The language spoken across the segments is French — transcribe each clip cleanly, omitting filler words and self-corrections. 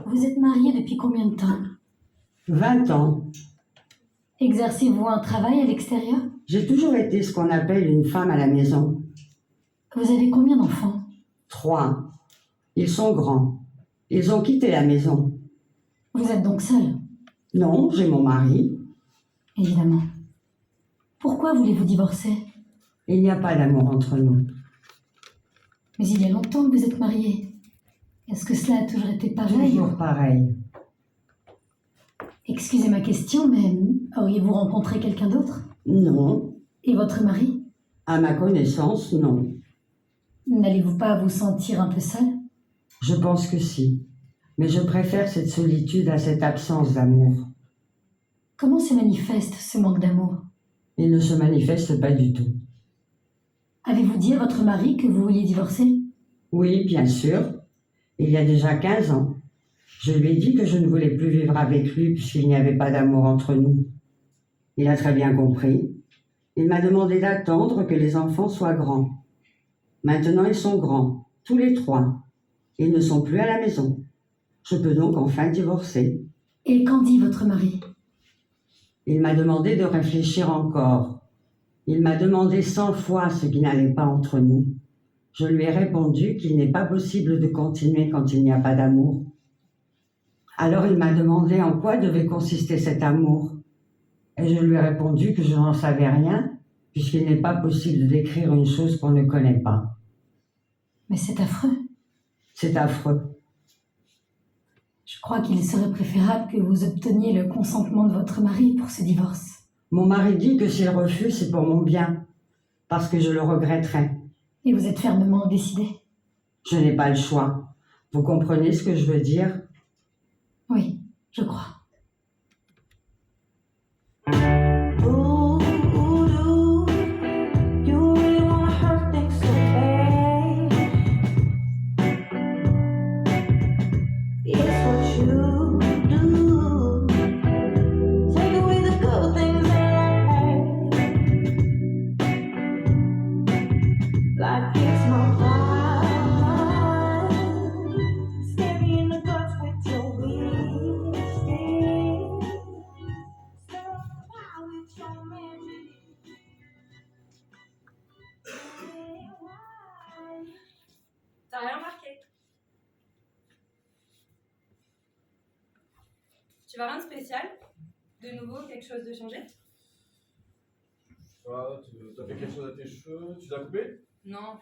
Vous êtes marié depuis combien de temps? 20 ans. Exercez-vous un travail à l'extérieur? J'ai toujours été ce qu'on appelle une femme à la maison. Vous avez combien d'enfants? 3. Ils sont grands. Ils ont quitté la maison. Vous êtes donc seul? Non, j'ai mon mari. Évidemment. Pourquoi voulez-vous divorcer? Il n'y a pas d'amour entre nous. Mais il y a longtemps que vous êtes mariés. Est-ce que cela a toujours été pareil? Toujours pareil. Excusez ma question, mais auriez-vous rencontré quelqu'un d'autre? Non. Et votre mari? À ma connaissance, non. N'allez-vous pas vous sentir un peu seul? Je pense que si. Mais je préfère cette solitude à cette absence d'amour. Comment se manifeste ce manque d'amour? Il ne se manifeste pas du tout. Avez-vous dit à votre mari que vous vouliez divorcer? Oui, bien sûr. Il y a déjà 15 ans. Je lui ai dit que je ne voulais plus vivre avec lui puisqu'il n'y avait pas d'amour entre nous. Il a très bien compris. Il m'a demandé d'attendre que les enfants soient grands. Maintenant, ils sont grands, tous les 3. Ils ne sont plus à la maison. Je peux donc enfin divorcer. Et qu'en dit votre mari? Il m'a demandé de réfléchir encore. Il m'a demandé 100 fois ce qui n'allait pas entre nous. Je lui ai répondu qu'il n'est pas possible de continuer quand il n'y a pas d'amour. Alors il m'a demandé en quoi devait consister cet amour. Et je lui ai répondu que je n'en savais rien, puisqu'il n'est pas possible de décrire une chose qu'on ne connaît pas. Mais c'est affreux. C'est affreux. Je crois qu'il serait préférable que vous obteniez le consentement de votre mari pour ce divorce. Mon mari dit que s'il refuse, c'est pour mon bien, parce que je le regretterai. Et vous êtes fermement décidé? Je n'ai pas le choix. Vous comprenez ce que je veux dire? Oui, je crois. T'as rien marqué? Tu vois rien de spécial? De nouveau, quelque chose de changé? Ah, t'as fait quelque chose à tes cheveux? Tu les as coupés? Non,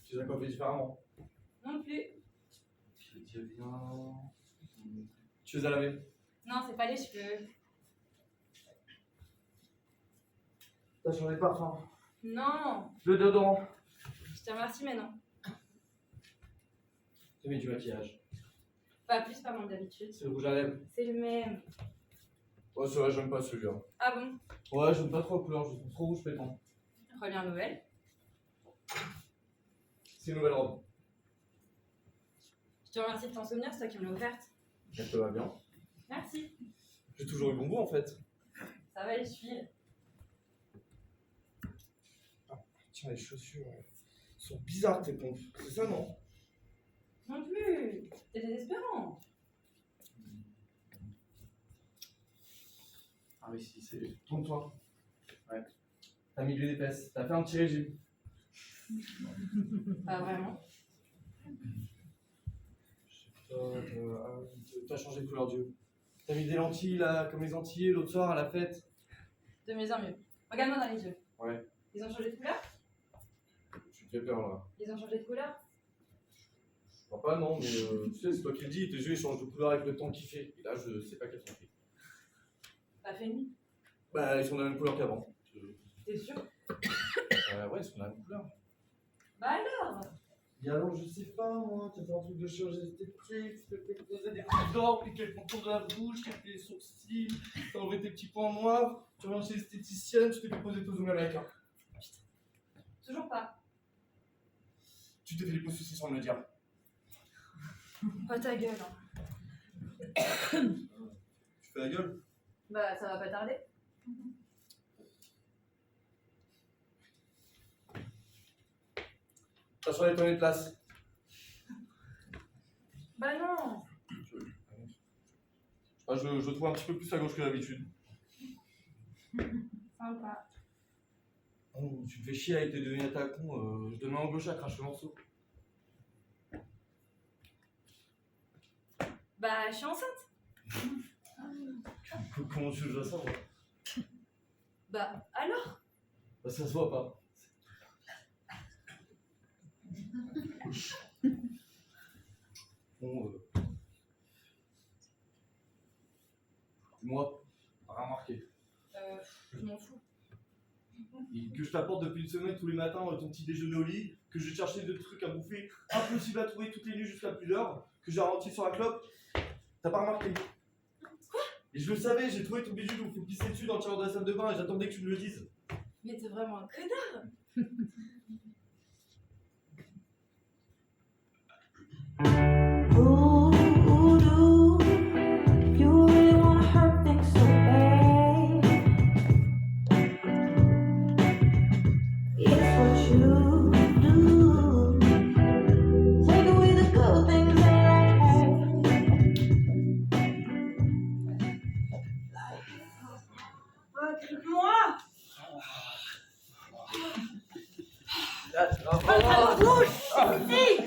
Tu les as coiffés différemment? non plus. Je te dis bien. Tu les as lavés? Non, c'est pas les cheveux. T'as changé de parfum? Non, Le déodorant? je te remercie, mais non. T'as mis du maquillage? Pas plus, pas moins d'habitude. C'est le rouge à lèvres? C'est le même. Ouais, c'est vrai, j'aime pas celui-là. Ah bon? Ouais, j'aime pas trop la couleur, je trouve trop rouge pétant. Reviens nouvelle. C'est une nouvelle robe. Je te remercie de t'en souvenir, c'est toi qui me l'as offerte. Elle te va bien? Merci. J'ai toujours eu bon goût en fait. Ça va, les chevilles? Tiens, les chaussures sont bizarres tes pompes. C'est ça, non? Non plus. T'es désespérant. Ah oui, si, c'est. Tourne-toi. Ouais. T'as mis de l'huile épaisse. T'as fait un petit régime. Pas vraiment. T'as changé de couleur d'yeux. T'as mis des lentilles là, comme les Antillais l'autre soir à la fête. De mieux en mieux. Regarde-moi dans les yeux. Ouais. Ils ont changé de couleur? Tu te fais peur là. Ils ont changé de couleur? Je crois pas, non, mais tu sais, c'est toi qui le dis, tes yeux ils changent de couleur avec le temps qu'il fait. Et là, je sais pas quels sont faits. Pas fait nuit. Bah, ils sont de la même couleur qu'avant. T'es sûr? Ouais, ils sont de la même couleur. Bah alors? Et alors, je sais pas, moi, t'as fait un truc de chirurgie esthétique, t'as fait poser des coups d'or, puis quelques contours de la bouche, quelques les sourcils, t'as enlevé tes petits points noirs, tu reviens chez l'esthéticienne, tu t'es fait poser ton zoom américain. Toujours pas. Tu t'es fait les pouces sans me le dire. Oh ta gueule. Hein. Tu fais la gueule? Bah ça va pas tarder. T'as changé ton de place. Bah non. Je trouve un petit peu plus à gauche que d'habitude. Sympa. Oh, tu te fais chier avec tes devinettes à con. Je donne main en gauche à cracher le morceau. Bah je suis enceinte. Comment tu veux ça, moi? Bah alors? Bah, ça se voit pas. Bon, moi, rien remarqué. Je m'en fous. Et que je t'apporte depuis une semaine tous les matins ton petit déjeuner au lit, que je vais chercher des trucs à bouffer, impossible à trouver toutes les nuits jusqu'à plus d'heures, que j'ai ralenti sur la clope, t'as pas remarqué? Quoi? Et je le savais, j'ai trouvé ton bijou, il faut pisser dessus dans le tiroir de la salle de bain et j'attendais que tu me le dises. Mais t'es vraiment un connard. You really wanna hurt things so bad. It's what you do. Take away the good things that I have. Grippe-moi!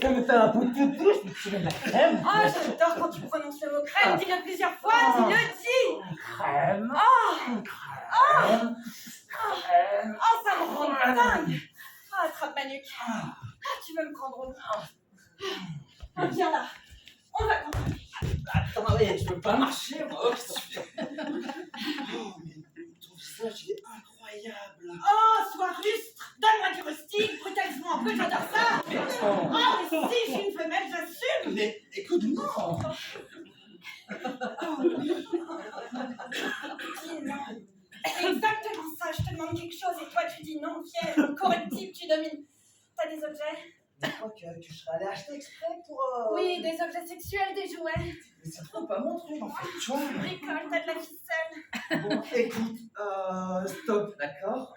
Ça me fait un bout de bouche, mais tu mets de la crème. Ah, j'adore quand tu prononces le mot crème. Dis-le plusieurs fois, dis-le, dis! Crème. Crème. Oh, ça me rend dingue! Ah, attrape ma nuque. Ah, tu veux me prendre au Ah, viens là. On va continuer. Attends, mais je peux pas marcher, moi. Qu'est-ce que tu fais? Oh, mais ton visage, il est incroyable. Oh, sois rustre. Donne-moi du rustique. Brutalise-moi un peu, j'adore ça. Oh, mais si je suis une femelle, j'assume. Mais écoute, non. Dis non. C'est exactement ça. Je te demande quelque chose et toi, tu dis non, fier, correctif, tu domines. T'as des objets? Je crois que je serais allé acheter exprès pour... Oui, des objets sexuels, des jouets. Mais c'est trop pas mon truc, en fait. Tu vois. Bricole, t'as de la ficelle. Bon, écoute, stop, d'accord.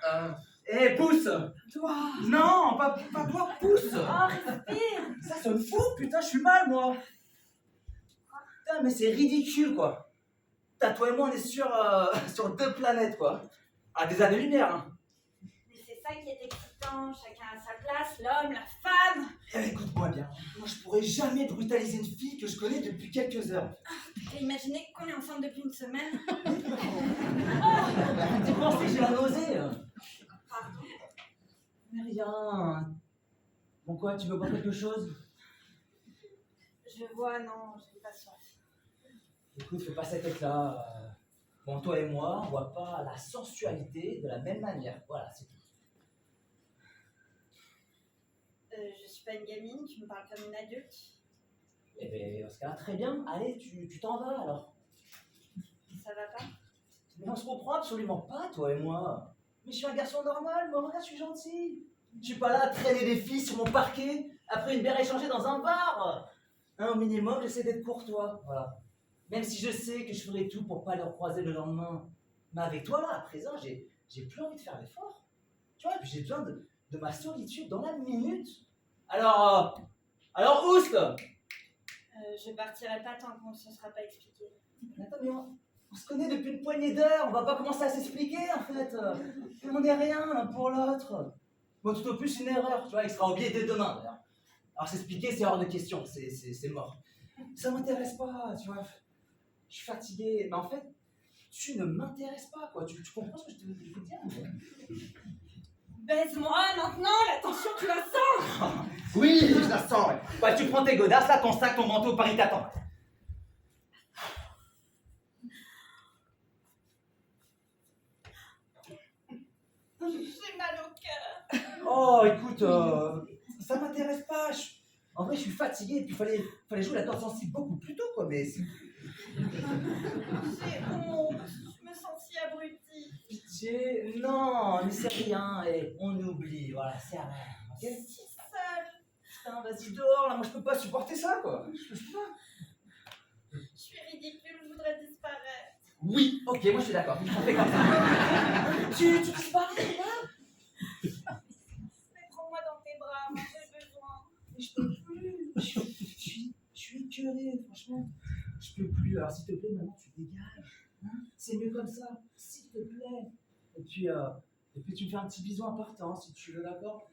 Pousse. Toi. Non, pas toi, pousse. Oh, respire. Ça sonne fou, putain, je suis mal, moi. Putain, mais c'est ridicule, quoi. Putain, toi et moi, on est sur deux planètes, quoi. À des années-lumière, hein. Mais c'est ça qui est excitant. Chacun a sa place, l'homme, la femme. Eh, écoute-moi bien. Moi, je pourrais jamais brutaliser une fille que je connais depuis quelques heures. J'ai imaginé qu'on est ensemble depuis une semaine. Tu penses que j'ai la nausée? Pardon. Mais rien. Bon, quoi, tu veux boire quelque chose? Je vois, non, j'ai pas soif. Écoute, fais pas cette tête-là. Bon, toi et moi, on voit pas la sensualité de la même manière. Voilà, c'est tout. Je suis pas une gamine, tu me parles comme une adulte. Eh bien, dans ce cas-là, très bien. Allez, tu t'en vas alors. Ça va pas? Mais on se comprend absolument pas, toi et moi. Mais je suis un garçon normal, moi, regarde, je suis gentil. Je suis pas là à traîner des filles sur mon parquet après une bière échangée dans un bar. Hein, au minimum, j'essaie d'être courtois, voilà. Même si je sais que je ferai tout pour pas les recroiser le lendemain. Mais avec toi, là, à présent, j'ai plus envie de faire l'effort. Tu vois, et puis j'ai besoin de ma solitude dans la minute. Alors oust. Je partirai pas tant qu'on ne se sera pas expliqué. Attends, mais on se connaît depuis une poignée d'heures, on va pas commencer à s'expliquer en fait. On n'est rien l'un pour l'autre. Bon, tout au plus une erreur, tu vois, il sera oublié dès demain d'ailleurs. Alors s'expliquer, c'est hors de question, c'est mort. Ça m'intéresse pas, tu vois. Je suis fatigué, mais en fait, tu ne m'intéresses pas, quoi. Tu comprends ce que je veux dire? Baise-moi maintenant, la tension, tu la sens? Oui, je la sens, ouais. Ouais, tu prends tes godasses, là, ton sac, ton manteau, Paris t'attend. J'ai mal au cœur. Oh, écoute, ça m'intéresse pas. En vrai, je suis fatigué, et puis fallait jouer la corde sensible beaucoup plus tôt, quoi, mais... J'ai honte, je me sens si abrutie. amitié? Non, mais c'est rien, et on oublie, voilà, c'est rien. Ok? Si seule. Putain, vas-y dehors, là, moi je peux pas supporter ça, quoi. Je peux pas. Je suis ridicule, je voudrais disparaître. Oui, ok, moi je suis d'accord. On fait comme ça. Tu disparais, là? Mais prends-moi dans tes bras, moi j'ai besoin. Mais je peux plus. Je suis écœuré, franchement. Je peux plus. Alors s'il te plaît, maman, tu dégages. Hein, c'est mieux comme ça, s'il te plaît. Et puis tu me fais un petit bisou important, si tu veux, d'accord?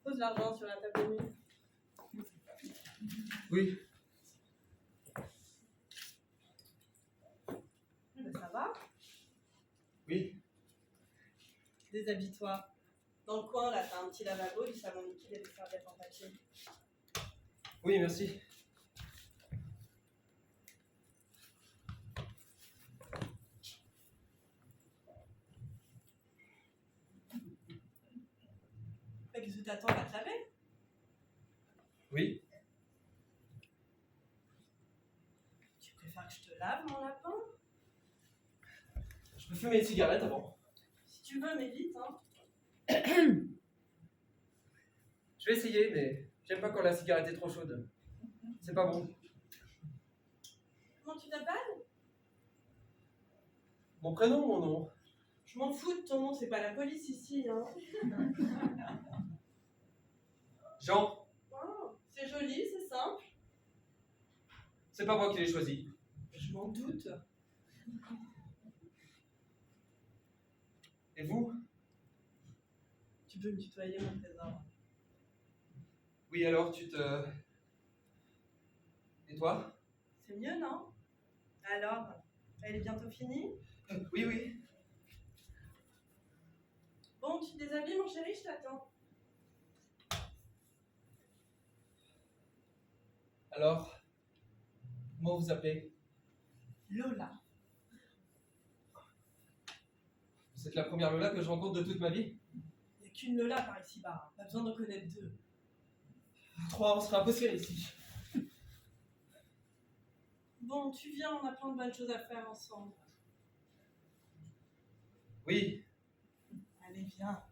Pose l'argent sur la table de nuit. Oui. Ça va? Oui. Déshabille-toi. Dans le coin, là, t'as un petit lavabo, du savon liquide et des serviettes en papier. Oui, merci. Qu'est-ce que t'attends, va te laver? Oui. Tu préfères que je te lave, mon lapin? Je peux fumer une cigarette avant. Si tu veux, mais vite, hein. Je vais essayer, mais j'aime pas quand la cigarette est trop chaude. C'est pas bon. Comment tu t'appelles? Mon prénom ou mon nom? Je m'en fous de ton nom, c'est pas la police ici, hein. Jean, Oh, c'est joli, c'est simple. c'est pas moi qui l'ai choisi. Je m'en doute. Et vous? Tu peux me tutoyer, mon trésor. Oui, alors tu te... Et toi? C'est mieux, non? Alors, elle est bientôt finie? Oui, oui. Bon, tu te déshabilles, mon chéri, je t'attends. Alors, comment vous appelez? Lola. Vous êtes la première Lola que je rencontre de toute ma vie? Il n'y a qu'une Lola par ici-bas. Pas besoin d'en connaître deux. 3, on sera un peu serré ici. Bon, tu viens, on a plein de bonnes choses à faire ensemble. Oui, Allez, viens.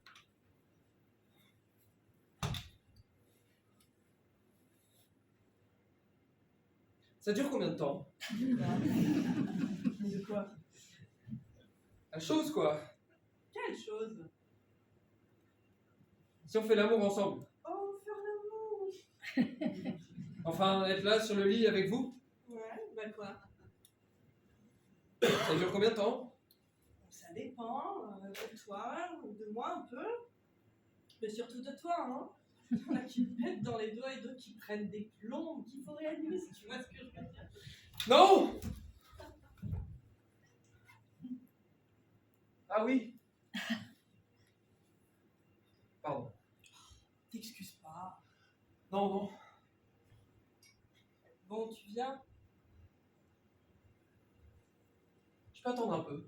ça dure combien de temps? De quoi? La chose, quoi. Quelle chose? Si on fait l'amour ensemble. Oh, faire l'amour. Enfin, être là sur le lit avec vous. Ouais, bah quoi? Ça dure combien de temps? Ça dépend de toi ou de moi un peu. Mais surtout de toi, hein. Il y en a qui me mettent dans les doigts et d'autres qui prennent des plombs qu'il faut réanimer, si tu vois ce que je veux dire. Non! Ah oui. Pardon. T'excuses pas. Non, non. Bon, tu viens. Je peux attendre un peu.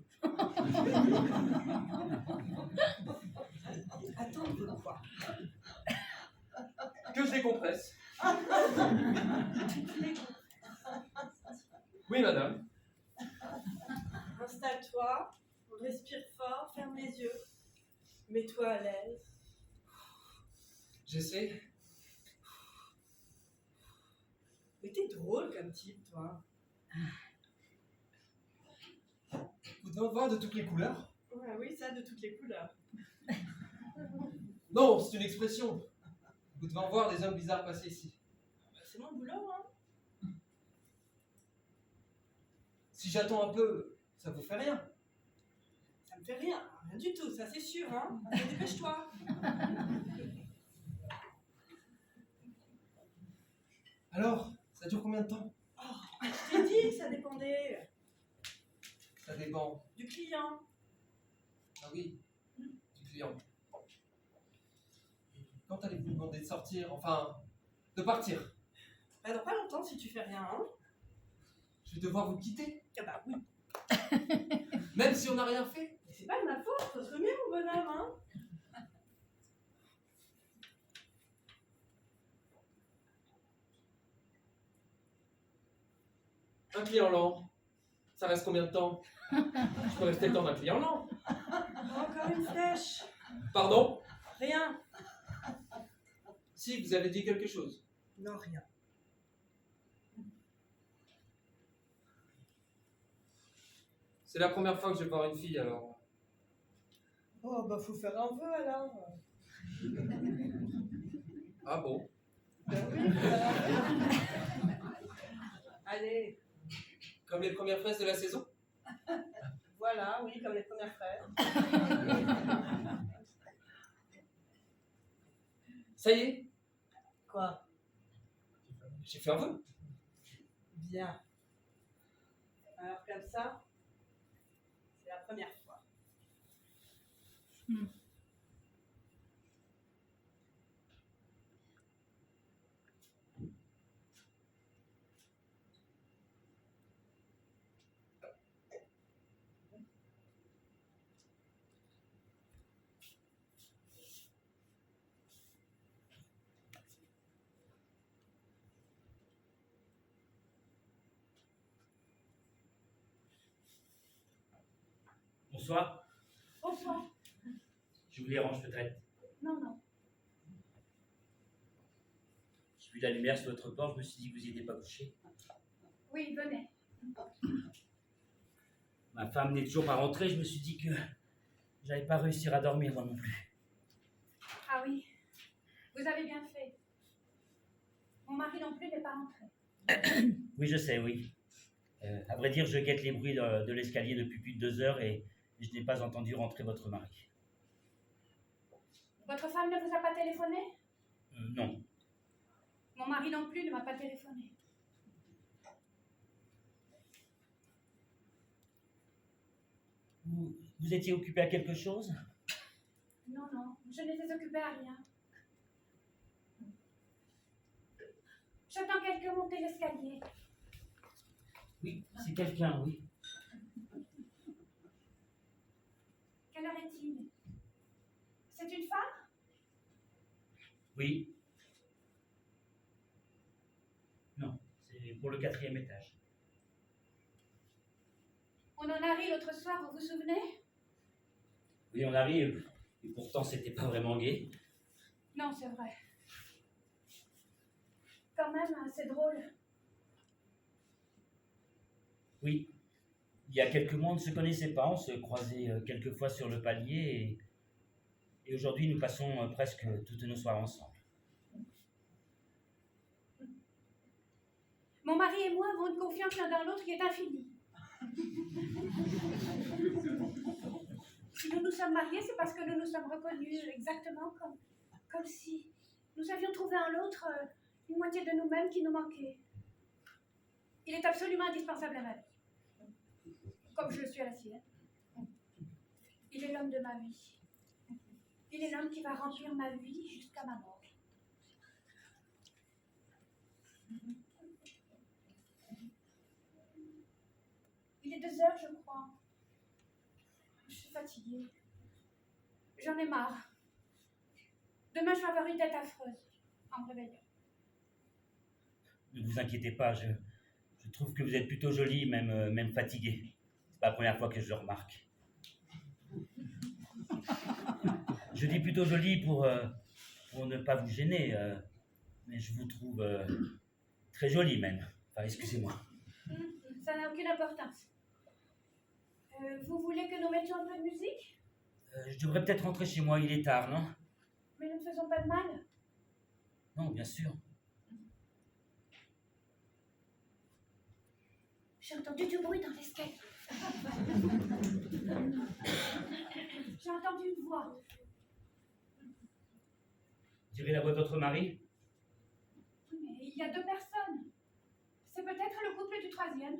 Attendre quoi? Que je décompresse. Oui, madame. Installe-toi, respire fort, ferme les yeux. Mets-toi à l'aise. J'essaie. Mais t'es drôle comme type, toi. Vous devez en voir de toutes les couleurs. Ouais, oui, ça de toutes les couleurs. Non, c'est une expression. Vous devez en voir des hommes bizarres passer ici. C'est mon boulot, hein. Si j'attends un peu, ça vous fait rien. Ça me fait rien. Rien du tout, ça c'est sûr, hein. Allez, dépêche-toi. Alors, ça dure combien de temps? Je t'ai dit que ça dépendait Ça dépend. du client. Ah oui, du client. Quand allez-vous me demander de sortir? Enfin, de partir? Bah, dans pas longtemps si tu fais rien, hein. Je vais devoir vous quitter, Ah bah oui. même si on n'a rien fait. Mais c'est pas de ma faute, faut se remuer, mon bonhomme, hein. Un client lent, ça reste combien de temps? Je peux rester le temps d'un client lent. Encore une flèche. Pardon? Rien. Si, vous avez dit quelque chose. Non, rien. C'est la première fois que je vais voir une fille, alors. Oh bah faut faire un vœu alors. Ah bon? Ben oui, voilà. Allez, Comme les premières fraises de la saison? voilà, oui, comme les premières fraises. Ça y est, Quoi? j'ai fait un vœu. Bien. Alors comme ça, c'est la première fois. Bonsoir, Bonsoir. je vous dérange peut-être. Non, non. J'ai vu la lumière sur votre porte, je me suis dit que vous n'y étiez pas couché. Oui, venez. Ma femme n'est toujours pas rentrée, je me suis dit que j'allais pas réussir à dormir moi non plus. Ah oui, vous avez bien fait. Mon mari non plus n'est pas rentré. Oui, je sais, oui. À vrai dire, je guette les bruits de l'escalier depuis plus de 2 heures et je n'ai pas entendu rentrer votre mari. Votre femme ne vous a pas téléphoné? Non. Mon mari non plus ne m'a pas téléphoné. Vous étiez occupé à quelque chose? Non, non, je n'étais occupée à rien. J'attends quelqu'un monter l'escalier. Oui, c'est quelqu'un, oui. Quelle heure est-il? C'est une femme? Oui. Non, c'est pour le 4e étage. On en a ri l'autre soir, vous vous souvenez? Oui, on arrive, et pourtant c'était pas vraiment gai. Non, c'est vrai. Quand même, c'est drôle. Oui. Il y a quelques mois, on ne se connaissait pas, on se croisait quelques fois sur le palier et aujourd'hui, nous passons presque toutes nos soirées ensemble. Mon mari et moi avons une confiance l'un dans l'autre qui est infinie. Si nous nous sommes mariés, c'est parce que nous nous sommes reconnus exactement comme si nous avions trouvé en l'autre une moitié de nous-mêmes qui nous manquait. Il est absolument indispensable à ma vie, comme je le suis à la sienne. Il est l'homme de ma vie. Il est l'homme qui va remplir ma vie jusqu'à ma mort. Il est 2 heures, je crois. Je suis fatiguée. J'en ai marre. Demain, je vais avoir une tête affreuse en me réveillant. Ne vous inquiétez pas, je trouve que vous êtes plutôt jolie, même fatiguée. C'est pas la première fois que je le remarque. Je dis plutôt jolie pour ne pas vous gêner, mais je vous trouve très jolie même. Enfin, excusez-moi. Ça n'a aucune importance. Vous voulez que nous mettions un peu de musique? Je devrais peut-être rentrer chez moi, il est tard, non? Mais nous ne faisons pas de mal. Non, bien sûr. J'ai entendu du bruit dans l'escalier. J'ai entendu une voix. Direz la voix de votre mari? Mais il y a deux personnes. C'est peut-être le couple du troisième.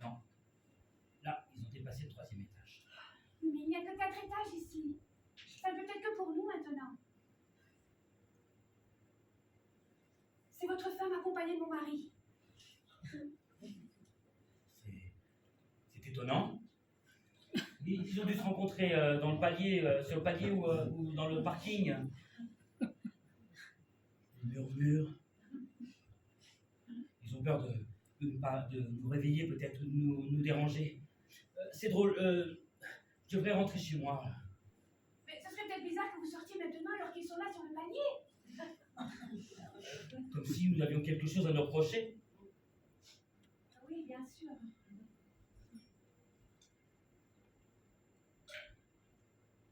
Non. Là, ils ont dépassé le 3e étage. Mais il n'y a que 4 étages ici. Ça ne peut être que pour nous maintenant. C'est votre femme accompagnée de mon mari. C'est étonnant. Ils ont dû se rencontrer dans le palier, sur le palier ou dans le parking. Ils murmurent. Ils ont peur de nous réveiller, peut-être de nous déranger. C'est drôle. Je devrais rentrer chez moi. Mais ce serait peut-être bizarre que vous sortiez maintenant alors qu'ils sont là sur le palier. Comme si nous avions quelque chose à nous reprocher. Oui, bien sûr.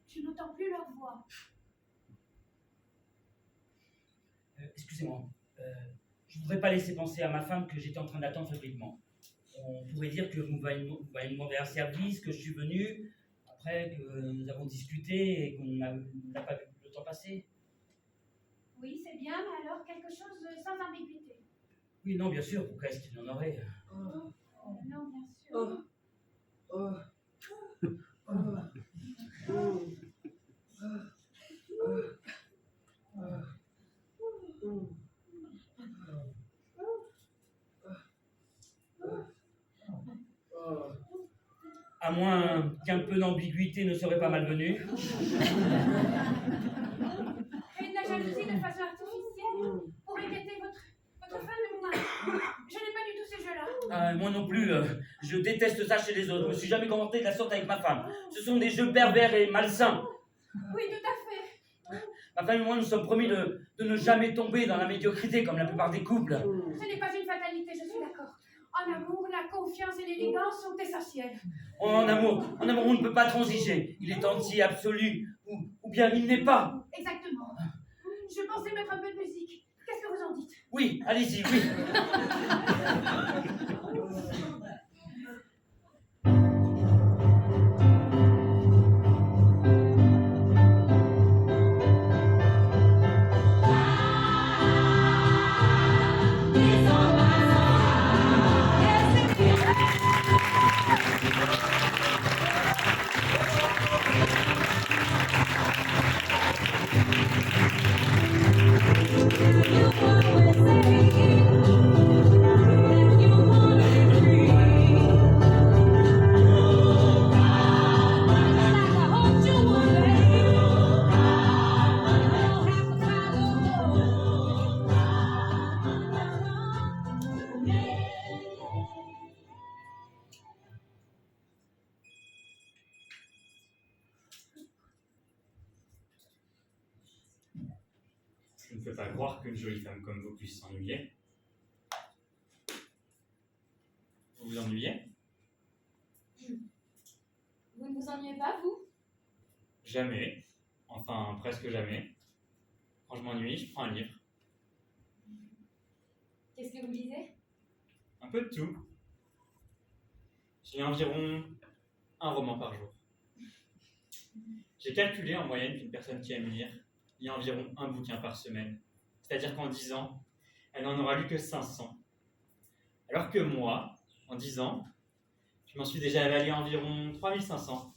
Je n'entends plus leur voix. Excusez-moi. Je voudrais pas laisser penser à ma femme que j'étais en train d'attendre fébrilement. On pourrait dire que vous m'avez demandé un service, que je suis venu, après que nous avons discuté et qu'on n'a pas vu le temps passer. Oui, c'est bien, mais alors quelque chose sans ambiguïté. Oui, non, bien sûr, pourquoi est-ce qu'il y en aurait? Non, bien sûr. À moins qu'un peu d'ambiguïté ne serait pas malvenue. Et de la jalousie de façon artificielle pour épouser votre femme et mon mari. Je n'ai pas du tout ces jeux-là. Moi non plus, je déteste ça chez les autres. Je me suis jamais comporté de la sorte avec ma femme. Ce sont des jeux pervers et malsains. Oui, tout à fait. Ma femme et moi nous sommes promis de ne jamais tomber dans la médiocrité comme la plupart des couples. Ce n'est pas une fatalité, je suis d'accord. En amour, la confiance et l'élégance sont essentielles. En amour, on ne peut pas transiger. Il est entier, absolu, ou bien il n'est pas. Exactement. Je pensais mettre un peu de musique. Qu'est-ce que vous en dites? Oui, allez-y, oui. Je ne peux pas croire qu'une jolie femme comme vous puisse s'ennuyer. Vous vous ennuyez? Vous ne vous ennuyez pas, vous? Jamais. Enfin, presque jamais. Quand je m'ennuie, je prends un livre. Qu'est-ce que vous lisez? Un peu de tout. Je lis environ un roman par jour. J'ai calculé en moyenne qu'une personne qui aime lire lit environ un bouquin par semaine. C'est-à-dire qu'en 10 ans, elle n'en aura lu que 500. Alors que moi, en 10 ans, je m'en suis déjà avalé environ 3500.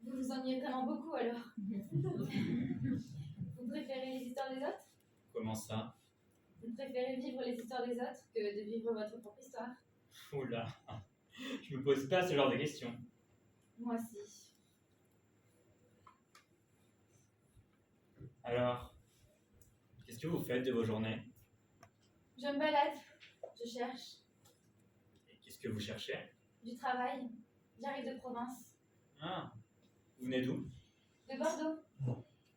Vous vous ennuyez vraiment beaucoup alors. Vous préférez les histoires des autres? Comment ça? Vous préférez vivre les histoires des autres que de vivre votre propre histoire? Oula, je me pose pas ce genre de questions. Moi aussi. Alors, qu'est-ce que vous faites de vos journées? Je me balade. Je cherche. Et qu'est-ce que vous cherchez? Du travail. J'arrive de province. Ah, vous venez d'où? De Bordeaux.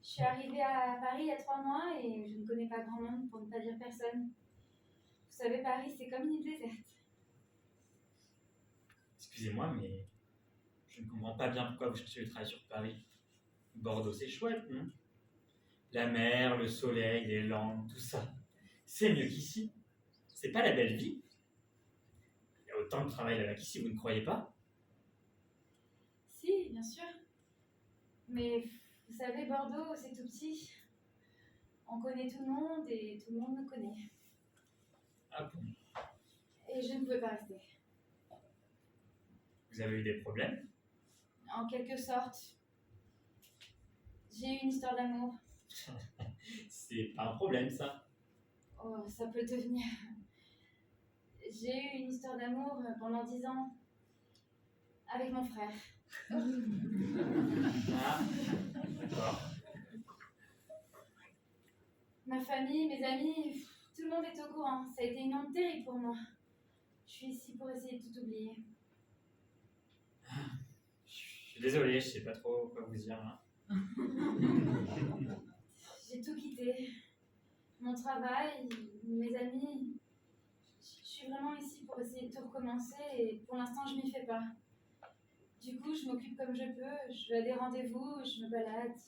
Je suis arrivée à Paris il y a 3 mois et je ne connais pas grand monde, pour ne pas dire personne. Vous savez, Paris, c'est comme une île déserte. Excusez-moi, mais je ne comprends pas bien pourquoi vous cherchez du travail sur Paris. Bordeaux, c'est chouette, non? La mer, le soleil, les langues, tout ça. C'est mieux qu'ici. C'est pas la belle vie. Il y a autant de travail là-bas qu'ici, vous ne croyez pas? Si, bien sûr. Mais vous savez, Bordeaux, c'est tout petit. On connaît tout le monde et tout le monde nous connaît. Ah bon? Et je ne pouvais pas rester. Vous avez eu des problèmes? En quelque sorte. J'ai eu une histoire d'amour. C'est pas un problème, ça. Oh, ça peut devenir. J'ai eu une histoire d'amour pendant 10 ans. Avec mon frère. Ah, d'accord. Ma famille, mes amis, tout le monde est au courant. Ça a été une honte terrible pour moi. Je suis ici pour essayer de tout oublier. Je suis désolé, je sais pas trop quoi vous dire là. J'ai tout quitté. Mon travail, mes amis. Je suis vraiment ici pour essayer de tout recommencer et pour l'instant, je m'y fais pas. Du coup, je m'occupe comme je peux. Je vais à des rendez-vous, je me balade.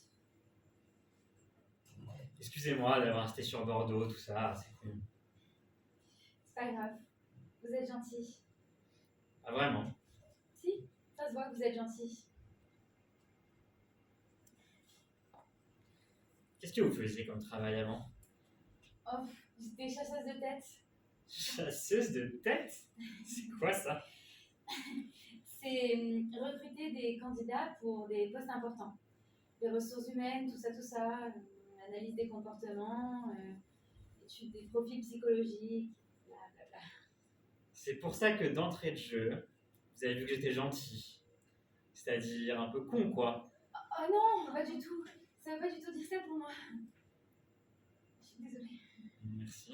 Excusez-moi d'avoir resté sur Bordeaux, tout ça, c'est cool. C'est pas grave. Vous êtes gentil. Ah vraiment? Si, ça se voit que vous êtes gentil. Qu'est-ce que vous faisiez comme travail avant? Oh, j'étais chasseuse de tête. Chasseuse de tête? C'est quoi ça? C'est recruter des candidats pour des postes importants. Les ressources humaines, tout ça, analyse des comportements, étude des profils psychologiques, blablabla. C'est pour ça que d'entrée de jeu, vous avez vu que j'étais gentil. C'est-à-dire un peu con, quoi. Oh non, pas du tout. Ça veut pas du tout dire ça pour moi. Je suis désolée. Merci.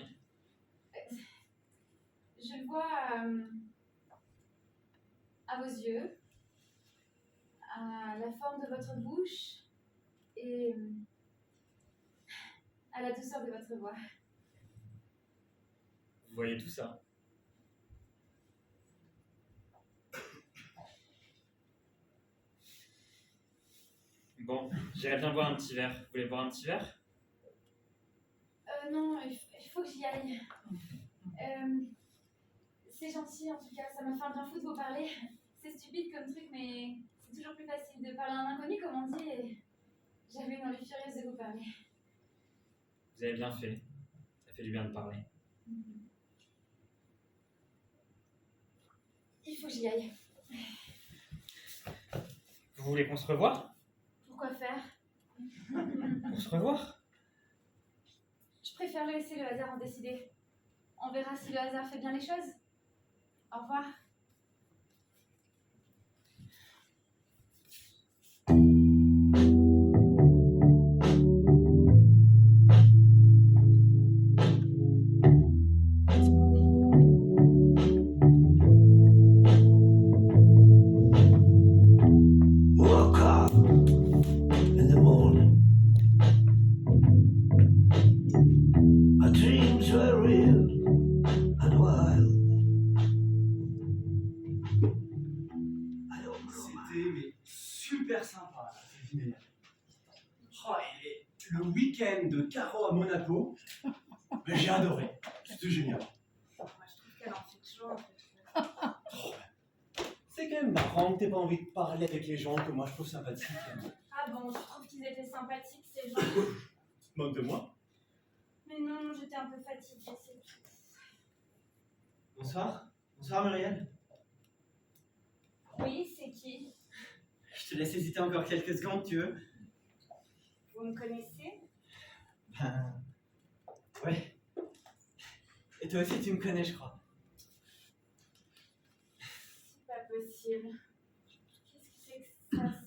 Je le vois à vos yeux, à la forme de votre bouche et à la douceur de votre voix. Vous voyez tout ça? Bon, j'irai bien boire un petit verre. Vous voulez boire un petit verre? Non, il faut que j'y aille. C'est gentil en tout cas, ça m'a fait un bien fou de vous parler. C'est stupide comme truc, mais c'est toujours plus facile de parler à un inconnu, comme on dit, et j'avais une envie furieuse de vous parler. Vous avez bien fait. Ça fait du bien de parler. Il faut que j'y aille. Vous voulez qu'on se revoie? Pourquoi faire? On se revoir? Je préfère laisser le hasard en décider. On verra si le hasard fait bien les choses. Au revoir. Woke up in the morning. My dreams were real and wild. C'était mais super sympa là, ce dîner. Oh, et le week-end de Caro à Monaco, mais j'ai adoré. C'était génial. Moi, je trouve qu'elle en fait toujours un peu trop. C'est quand même marrant que t'aies pas envie de parler avec les gens que moi je trouve sympathiques. Ah bon, je trouve qu'ils étaient sympathiques ces gens. Moque de moi. Mais non, j'étais un peu fatiguée, c'est tout. Bonsoir. Bonsoir, Marianne. Oui, c'est qui? Je te laisse hésiter encore quelques secondes, tu veux? Vous me connaissez? Ben. Ouais. Et toi aussi, tu me connais, je crois. C'est pas possible. Qu'est-ce que c'est que ça,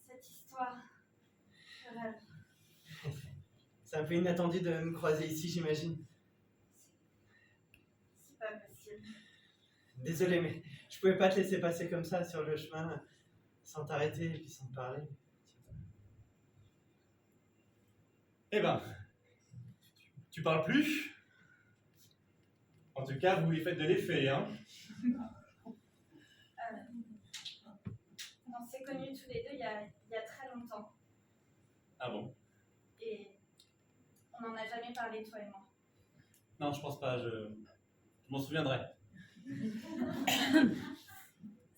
cette histoire? Je rêve. C'est un peu inattendu de me croiser ici, j'imagine. C'est pas possible. Désolé, mais je pouvais pas te laisser passer comme ça sur le chemin, sans t'arrêter et puis sans te parler. Eh ben, tu parles plus? En tout cas, vous lui faites de l'effet, hein? On s'est connus tous les deux il y a très longtemps. Ah bon? Et parler, toi et moi. Non, je pense pas, je m'en souviendrai.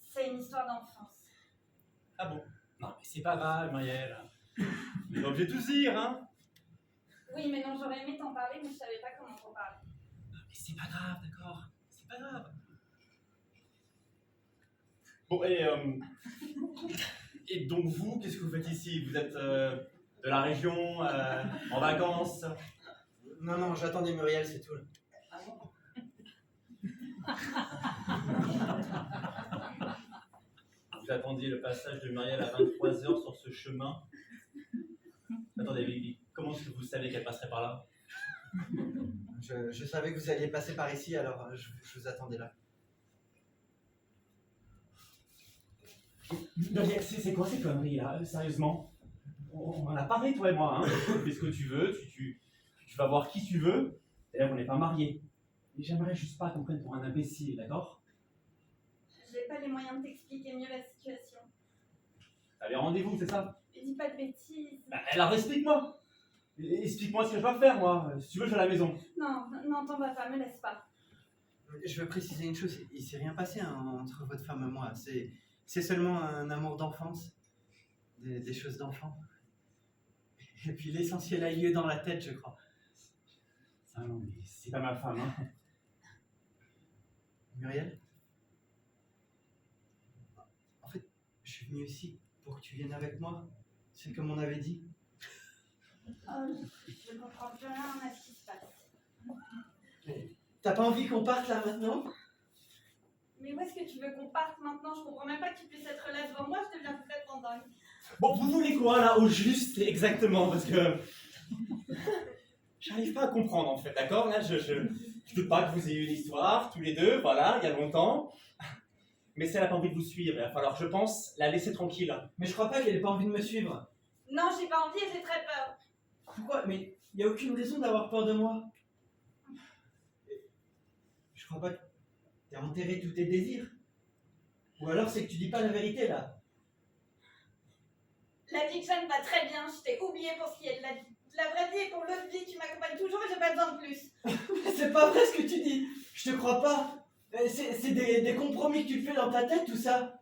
C'est une histoire d'enfance. Ah bon? Non, mais c'est pas grave, Muriel. On est pas obligé de tout dire, hein? Oui, mais non, j'aurais aimé t'en parler, mais je savais pas comment t'en parler. Mais c'est pas grave, d'accord? C'est pas grave. Bon, et donc vous, qu'est-ce que vous faites ici? Vous êtes de la région, en vacances? Non, non, j'attendais Muriel, c'est tout. Ah bon? Vous attendiez le passage de Muriel à 23h sur ce chemin? Attendez, comment est-ce que vous savez qu'elle passerait par là? Je savais que vous alliez passer par ici, alors je vous attendais là. Muriel, c'est quoi ces conneries là, sérieusement? On en a parlé toi et moi, hein. Tu fais ce que tu veux, tu vas voir qui tu veux. D'ailleurs, on n'est pas mariés. Mais j'aimerais juste pas qu'on prenne pour un imbécile, d'accord? J'ai pas les moyens de t'expliquer mieux la situation. T'as les rendez-vous, c'est ça? Mais dis pas de bêtises. Bah, alors explique-moi. Explique-moi ce que je dois faire, moi. Si tu veux, je vais à la maison. Non, non, t'en vas pas, me laisse pas. Je veux préciser une chose, il s'est rien passé hein, entre votre femme et moi. C'est seulement un amour d'enfance, des choses d'enfant. Et puis l'essentiel a lieu dans la tête, je crois. Ah non, mais c'est pas ma femme, hein. Muriel? En fait, je suis venu ici pour que tu viennes avec moi. C'est comme on avait dit. Oh, je comprends plus rien à ce qui se passe. T'as pas envie qu'on parte là maintenant? Mais où est-ce que tu veux qu'on parte maintenant? Je comprends même pas que tu puisses être là devant moi, je deviens complètement dingue. Bon, vous voulez quoi là, au juste, exactement? Parce que j'arrive pas à comprendre en fait, d'accord? Là, je doute pas que vous ayez une histoire, tous les deux, voilà, il y a longtemps. Mais si elle a pas envie de vous suivre, il va falloir, je pense, la laisser tranquille. Mais je crois pas qu'elle ait pas envie de me suivre. Non, j'ai pas envie et j'ai très peur. Pourquoi? Mais y a aucune raison d'avoir peur de moi. Je crois pas que t'as enterré tous tes désirs. Ou alors c'est que tu dis pas la vérité là. La vie que j'aime va très bien, je t'ai oublié pour ce qui est de la vie. La vraie vie et pour l'autre vie, tu m'accompagnes toujours et j'ai pas besoin de plus. C'est pas vrai ce que tu dis. Je te crois pas. C'est des compromis que tu fais dans ta tête tout ça.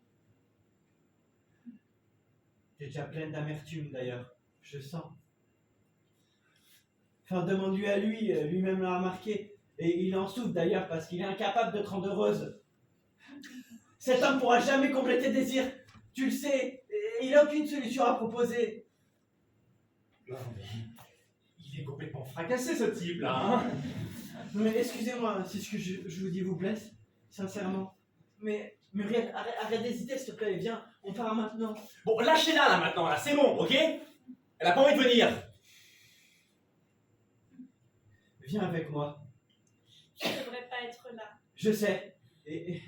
T'es déjà pleine d'amertume d'ailleurs. Je sens. Enfin, demande-lui à lui, lui-même l'a remarqué. Et il en souffre d'ailleurs parce qu'il est incapable de te rendre heureuse. Cet homme pourra jamais combler tes désirs. Tu le sais. Et il a aucune solution à proposer. Non mais, il est complètement fracassé ce type là, hein. Mais excusez-moi si ce que je vous dis vous blesse, sincèrement. Mais Muriel, arrête d'hésiter s'il te plaît, viens, on part maintenant. Bon, lâchez-la là maintenant, là, c'est bon, ok? Elle a pas envie de venir. Viens avec moi. Je devrais pas être là. Je sais. Et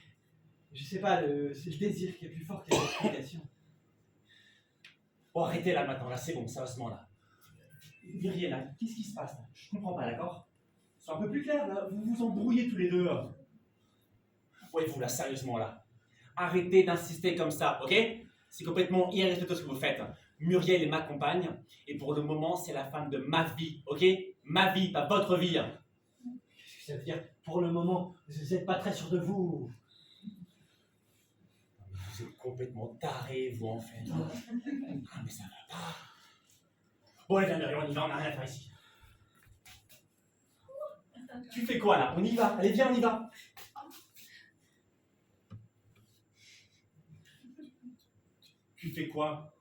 je sais pas, c'est le désir qui est plus fort que les explications. Bon, arrêtez là maintenant, là c'est bon, sérieusement là. Muriel, là, qu'est-ce qui se passe là? Je comprends pas, d'accord? C'est un peu plus clair là, vous vous embrouillez tous les deux. Ouais, vous là, sérieusement là. Arrêtez d'insister comme ça, ok? C'est complètement irrespectueux ce que vous faites. Muriel est ma compagne, et pour le moment, c'est la femme de ma vie, ok? Ma vie, pas votre vie. Qu'est-ce que ça veut dire? Pour le moment, vous n'êtes pas très sûr de vous. Vous êtes complètement tarés, vous en fait. Ah, mais ça va pas. Bon, allez, viens, on y va, on n'a rien à faire ici. Tu fais quoi là? On y va, allez, viens, on y va. Tu fais quoi?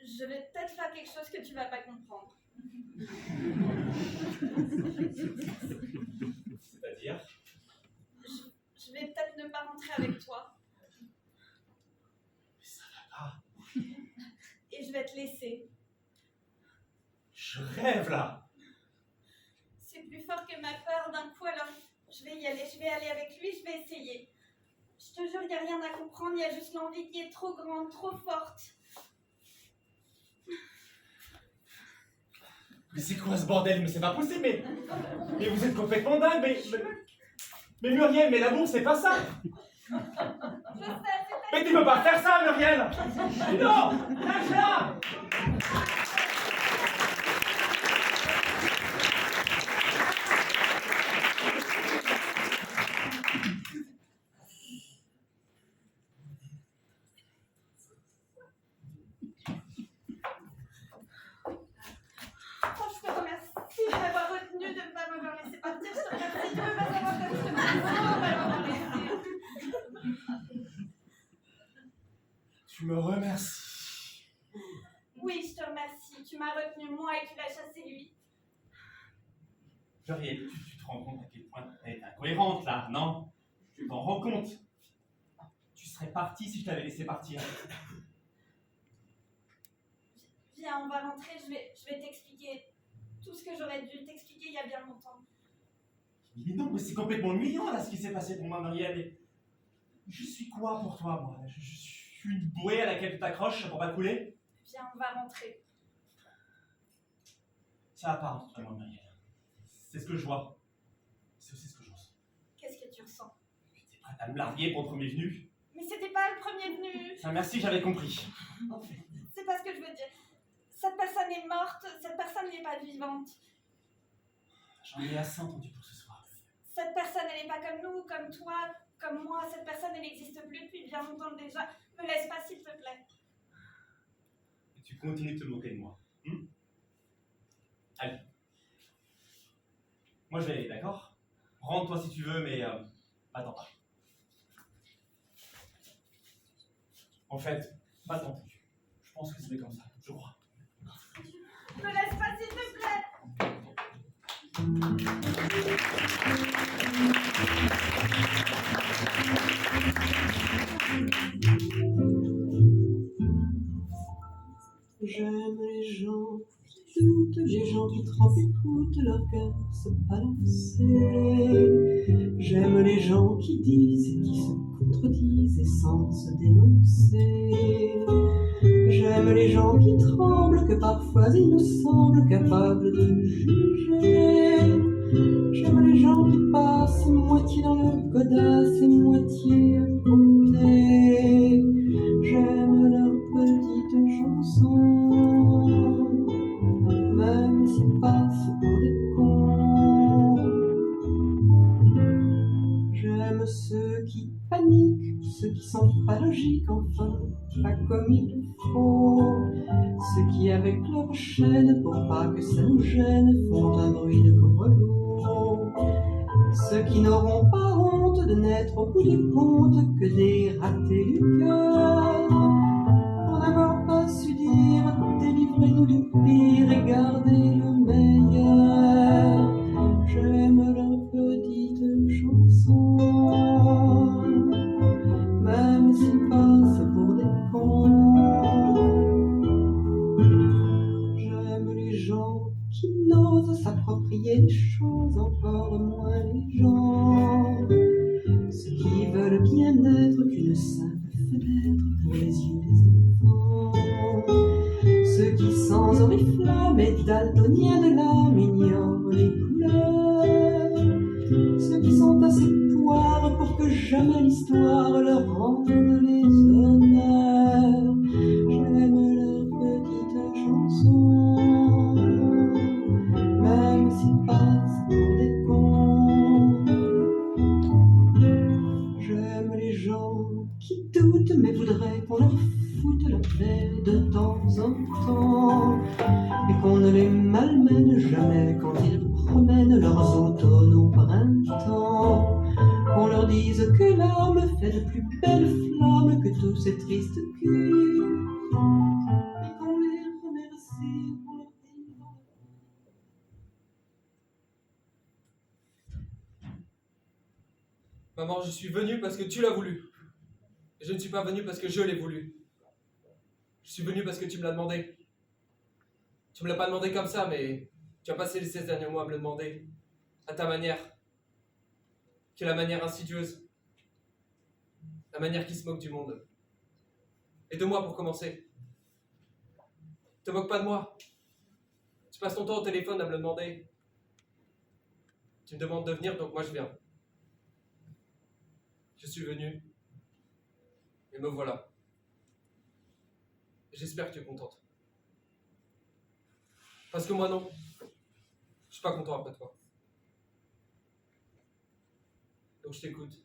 Je vais peut-être faire quelque chose que tu vas pas comprendre. C'est-à-dire? Je vais peut-être ne pas rentrer avec toi. Mais ça va pas. Et je vais te laisser. Je rêve là. C'est plus fort que ma peur d'un coup, alors je vais y aller. Je vais aller avec lui, je vais essayer. Je te jure, il n'y a rien à comprendre, il y a juste l'envie qui est trop grande, trop forte. Mais c'est quoi ce bordel? Mais c'est pas possible, mais vous êtes complètement dingue, mais Muriel, mais l'amour c'est pas ça! Je sais, Mais tu peux pas faire ça, Muriel! Mais non! Lâche-la! Tu me remercies. Oui, je te remercie. Tu m'as retenu moi et tu l'as chassé lui. Muriel, tu te rends compte à quel point tu es incohérente là, non? Tu t'en rends compte? Tu serais partie si je t'avais laissé partir. Viens, on va rentrer, je vais t'expliquer tout ce que j'aurais dû t'expliquer il y a bien longtemps. Mais non, mais c'est complètement humiliant là ce qui s'est passé pour moi, Muriel. Je suis quoi pour toi, moi? Je suis une bouée à laquelle tu t'accroches pour pas couler? Viens, on va rentrer. Ça va pas entre moi, Muriel. C'est ce que je vois. C'est aussi ce que je ressens. Qu'est-ce que tu ressens? T'es prête à me larguer pour le premier venu? Mais c'était pas le premier venu. Ah, merci, j'avais compris. C'est pas ce que je veux dire. Cette personne est morte, cette personne n'est pas vivante. J'en ai assez entendu pour ce soir. Cette personne, elle n'est pas comme nous, comme toi, comme moi. Cette personne, elle n'existe plus depuis bien longtemps déjà. Me laisse pas, s'il te plaît. Et tu continues de te moquer de moi. Allez. Moi je vais aller, d'accord? Rentre-toi si tu veux, mais attends pas. En fait, pas attends plus. Je pense que c'est comme ça, je crois. Me laisse pas, s'il te plaît. J'aime les gens qui doutent, les gens qui tremblent, écoutent leur cœur se balancer. J'aime les gens qui disent et qui se contredisent et sans se dénoncer. J'aime les gens qui tremblent, que parfois ils nous semblent capables de juger. J'aime les gens qui passent moitié dans leur godasse et moitié à côté. J'aime leurs petites chansons, même s'ils passent pour des cons. J'aime ceux qui paniquent, ceux qui sont pas logiques, enfin, pas comme il faut. Ceux qui, avec leur chaîne, pour pas que ça nous gêne, font un bruit de grelot. Ceux qui n'auront pas honte de n'être au bout du compte que des ratés du cœur, pour n'avoir pas su dire délivrez-nous du pire et gardez le meilleur. J'aime leurs petites chansons, même s'ils passent pour des cons. J'aime les gens qui n'osent s'approprier des choses, encore moins les gens. Ceux qui veulent bien être qu'une simple fenêtre pour les yeux des enfants. Ceux qui sans oriflamme et daltoniens de l'âme ignorent les couleurs. Ceux qui sont assez poires pour que jamais l'histoire leur rende les honneurs. J'aime leurs petites chansons, même s'ils passent pour des cons. J'aime les gens qui doutent mais voudraient qu'on leur foute la paix de temps en temps, et qu'on ne les malmène jamais quand ils promènent leurs automnes au printemps. Qu'on leur dise que l'âme fait de plus belles flammes que tous ces tristes culs, et qu'on les remercie pour leur dire. Maman, je suis venu parce que tu l'as voulu. Et je ne suis pas venu parce que je l'ai voulu. Je suis venu parce que tu me l'as demandé. Tu me l'as pas demandé comme ça, mais tu as passé les 16 derniers mois à me le demander. À ta manière. Qui est la manière insidieuse. La manière qui se moque du monde. Et de moi pour commencer. Te moque pas de moi. Tu passes ton temps au téléphone à me le demander. Tu me demandes de venir, donc moi je viens. Je suis venu. Et me voilà. J'espère que tu es contente. Parce que moi non. Je suis pas content après toi. Donc je t'écoute.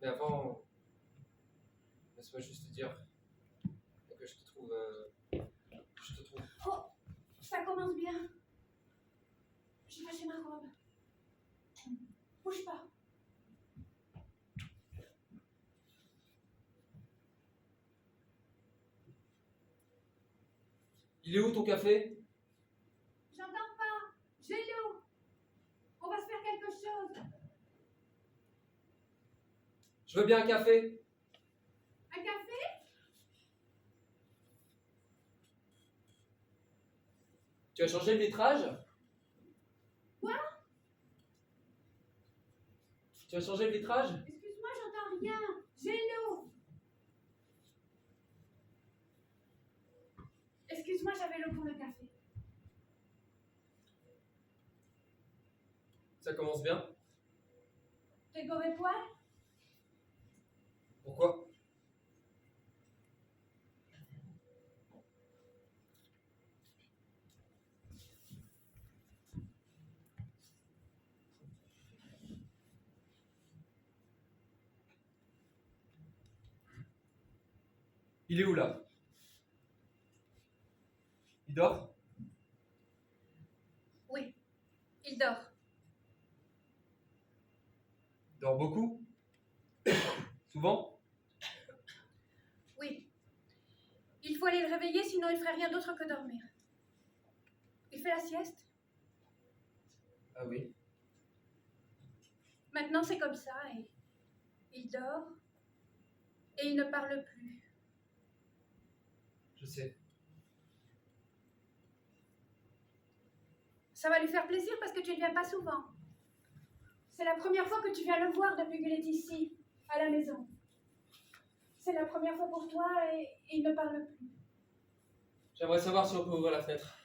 Mais avant, laisse-moi juste te dire que je te trouve... Oh, ça commence bien. J'ai lâché ma robe. Bouge pas. Il est où ton café? J'entends pas. J'ai l'eau. On va se faire quelque chose. Je veux bien un café. Un café? Tu as changé le vitrage? Quoi? Tu as changé le vitrage? Excuse-moi, j'entends rien. J'ai l'eau. Excuse-moi, j'avais l'eau pour le café. Ça commence bien. T'es goré poil? Pourquoi? Il est où là? Il dort? Oui, il dort. Il dort beaucoup? Souvent? Oui. Il faut aller le réveiller, sinon il ferait rien d'autre que dormir. Il fait la sieste. Ah oui. Maintenant, c'est comme ça et il dort et il ne parle plus. Je sais. Ça va lui faire plaisir parce que tu ne viens pas souvent. C'est la première fois que tu viens le voir depuis qu'il est ici, à la maison. C'est la première fois pour toi et il ne parle plus. J'aimerais savoir si on peut ouvrir la fenêtre.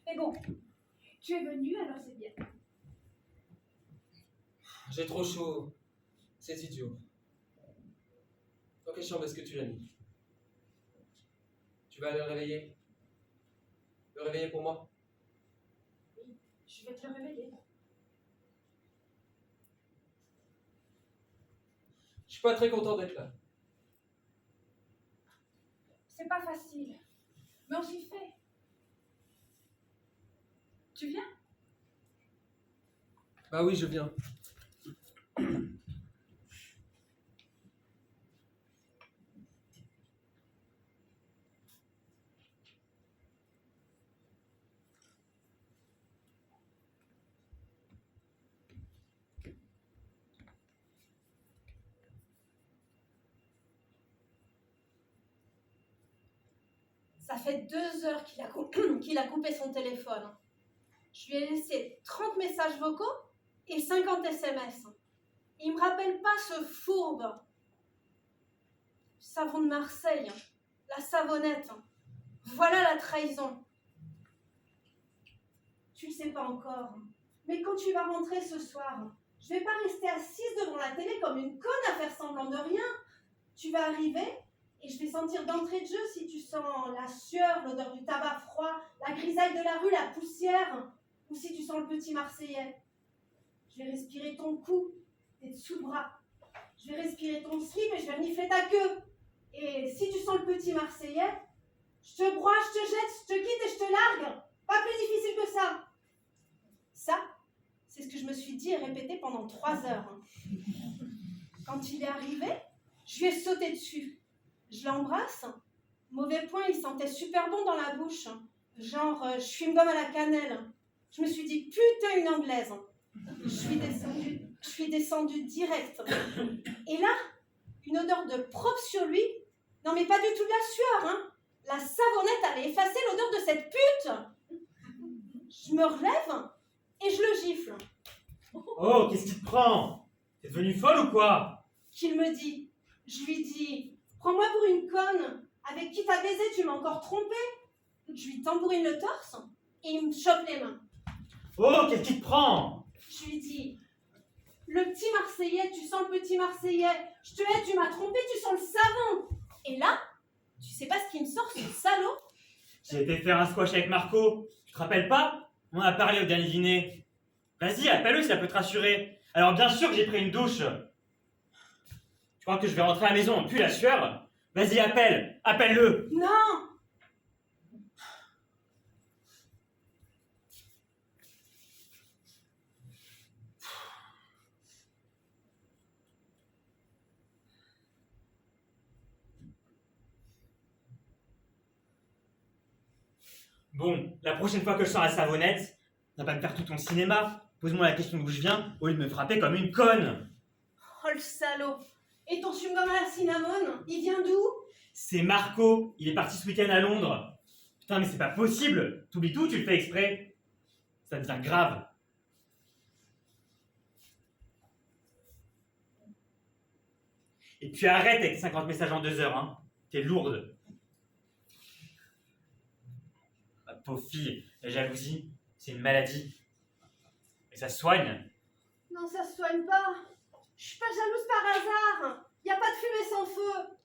Mais bon, tu es venu, alors c'est bien. J'ai trop chaud. C'est idiot. Dans quelle chambre est-ce que tu l'as mis? Tu vas aller le réveiller? Le réveiller pour moi? Je vais te le réveiller. Je suis pas très content d'être là. C'est pas facile, mais on s'y fait. Tu viens? Bah oui, je viens. Ça fait 2 heures qu'il a coupé son téléphone. Je lui ai laissé 30 messages vocaux et 50 SMS. Il me rappelle pas ce fourbe. Savon de Marseille, la savonnette. Voilà la trahison. Tu le sais pas encore, mais quand tu vas rentrer ce soir, je vais pas rester assise devant la télé comme une conne à faire semblant de rien. Tu vas arriver et je vais sentir d'entrée de jeu si tu sens la sueur, l'odeur du tabac froid, la grisaille de la rue, la poussière, ou si tu sens le petit Marseillais. Je vais respirer ton cou, tes dessous-bras. Je vais respirer ton slip et je vais renifler ta queue. Et si tu sens le petit Marseillais, je te broie, je te jette, je te quitte et je te largue. Pas plus difficile que ça. Ça, c'est ce que je me suis dit et répété pendant 3 heures. Quand il est arrivé, je lui ai sauté dessus. Je l'embrasse. Mauvais point, il sentait super bon dans la bouche. Genre, je suis une gomme à la cannelle. Je me suis dit, putain, une anglaise. Je suis descendue direct. Et là, une odeur de propre sur lui. Non, mais pas du tout de la sueur, hein. La savonnette avait effacé l'odeur de cette pute. Je me relève et je le gifle. Oh, qu'est-ce qui te prend? T'es devenue folle ou quoi? Qu'il me dit. Je lui dis, prends-moi pour une conne. Avec qui t'as baisé, tu m'as encore trompé. Je lui tambourine le torse et il me chope les mains. Oh, qu'est-ce qui te prend? Je lui dis, le petit Marseillais, tu sens le petit Marseillais. Je te hais, tu m'as trompé, tu sens le savon. Et là, tu sais pas ce qui me sort, ce salaud. J'ai été faire un squash avec Marco. Tu te rappelles pas? On a parlé au dernier dîner. Vas-y, appelle-le si ça peut te rassurer. Alors bien sûr que j'ai pris une douche. Tu crois que je vais rentrer à la maison en plus la sueur? Vas-y, appelle-le. Non. Bon, la prochaine fois que je sors la savonnette, t'as pas me faire tout ton cinéma. Pose-moi la question d'où je viens, au lieu de me frapper comme une conne. Oh le salaud. Et ton chewing-gum à la cinnamon, il vient d'où? C'est Marco, il est parti ce week-end à Londres. Putain, mais c'est pas possible. T'oublies tout, tu le fais exprès. Ça devient grave. Et puis arrête avec 50 messages en 2 heures, hein. T'es lourde. Ma pauvre fille, la jalousie, c'est une maladie. Et ça se soigne. Non, ça se soigne pas. Je suis pas jalouse par hasard. Y a pas de fumée sans feu.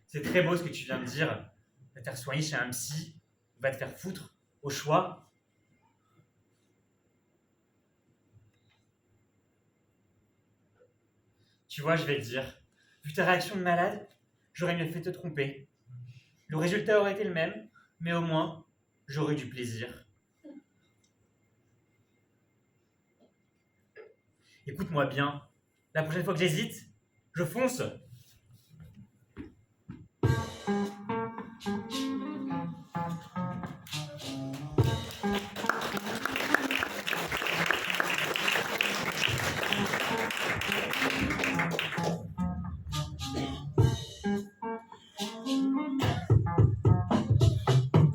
C'est très beau ce que tu viens de dire. Va te faire soigner chez un psy, va te faire foutre, au choix. Tu vois, je vais te dire, vu ta réaction de malade, j'aurais mieux fait te tromper. Le résultat aurait été le même, mais au moins, j'aurais eu du plaisir. Écoute-moi bien, la prochaine fois que j'hésite, je fonce.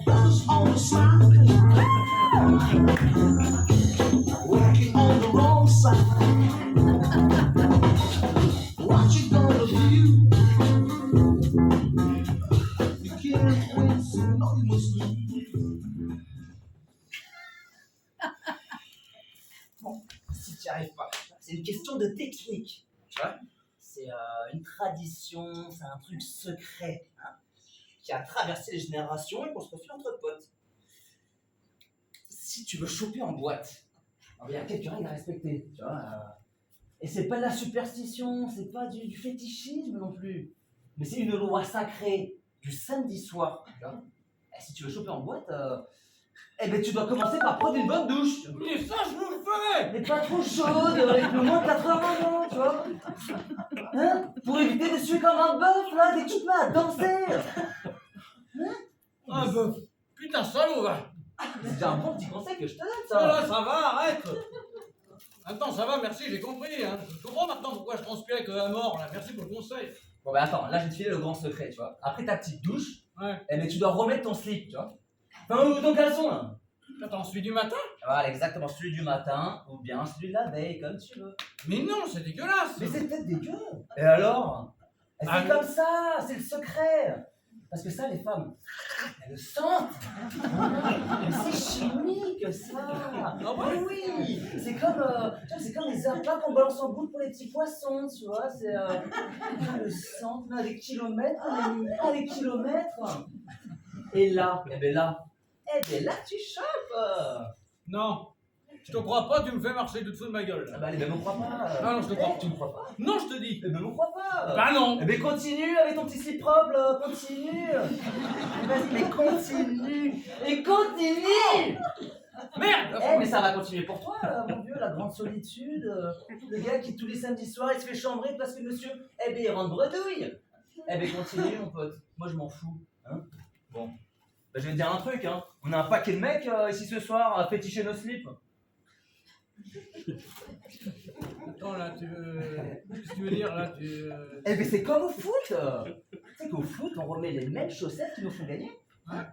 Those on the side, working on the wrong side. What you gonna do? You can't win, so you know you must lose. Bon, si tu n'y arrives pas, c'est une question de technique. Tu vois, c'est une tradition, c'est un truc secret, hein, qui a traversé les générations et qu'on se refile entre potes. Si tu veux choper en boîte, il y a quelques règles à respecter, tu vois. Et c'est pas de la superstition, c'est pas du fétichisme non plus. Mais c'est une loi sacrée du samedi soir, tu vois. Et si tu veux choper en boîte, eh ben tu dois commencer par prendre une bonne douche. Mais ça, je vous le fais. Mais pas trop chaude, avec le moins de 4 heures avant, tu vois. Hein? Pour éviter de suer comme un bœuf, là, dès que tu te mets à danser. Hein? Ah bah, putain, salaud, va. C'est un bon petit conseil que je te donne, Ça ça. va, ça va, arrête. Attends, ça va, merci, j'ai compris. Hein. Je comprends maintenant pourquoi je transpire avec la mort, là. Merci pour le conseil. Bon, bah attends, là, je vais te filer le grand secret, tu vois. Après ta petite douche, Ouais. eh ben, tu dois remettre ton slip, tu vois. Enfin, ou ton caleçon, là. Attends, celui du matin? Voilà, exactement, celui du matin, ou bien celui de la veille, comme tu veux. Mais non, c'est dégueulasse. Mais c'est peut-être dégueu. Et alors? C'est Ah, comme ça, c'est le secret. Parce que ça, les femmes, elles le sentent. Mais c'est chimique, ça. Mais oui, c'est comme, tu vois, c'est comme les appâts qu'on balance en boule pour les petits poissons, tu vois. C'est, elles le sentent, mais à des kilomètres, à des kilomètres. Et là, eh ben là, tu chopes. Non, je te crois pas, tu me fais marcher du dessous de ma gueule. Ah bah, allez, ben me crois pas. Ah non, je te crois pas. Tu me crois pas? Non, je te dis. Eh ben me crois pas. Bah non. Eh ben continue avec ton petit slip propre, là. Continue. Vas-y, mais continue. Et continue. Merde. Eh, mais ça va continuer pour toi, mon vieux, la grande solitude. Le gars qui, tous les samedis soirs, il se fait chambrer parce que monsieur, eh ben, il rentre bredouille. Eh ben, continue, mon pote. Moi, je m'en fous. Hein. Bon. Bah, je vais te dire un truc, hein. On a un paquet de mecs ici ce soir à féticher nos slips. Attends, là, tu veux... Qu'est-ce que tu veux dire, là, tu... Eh ben, c'est comme au foot. Tu sais qu'au foot, on remet les mêmes chaussettes qui nous font gagner. Ouais.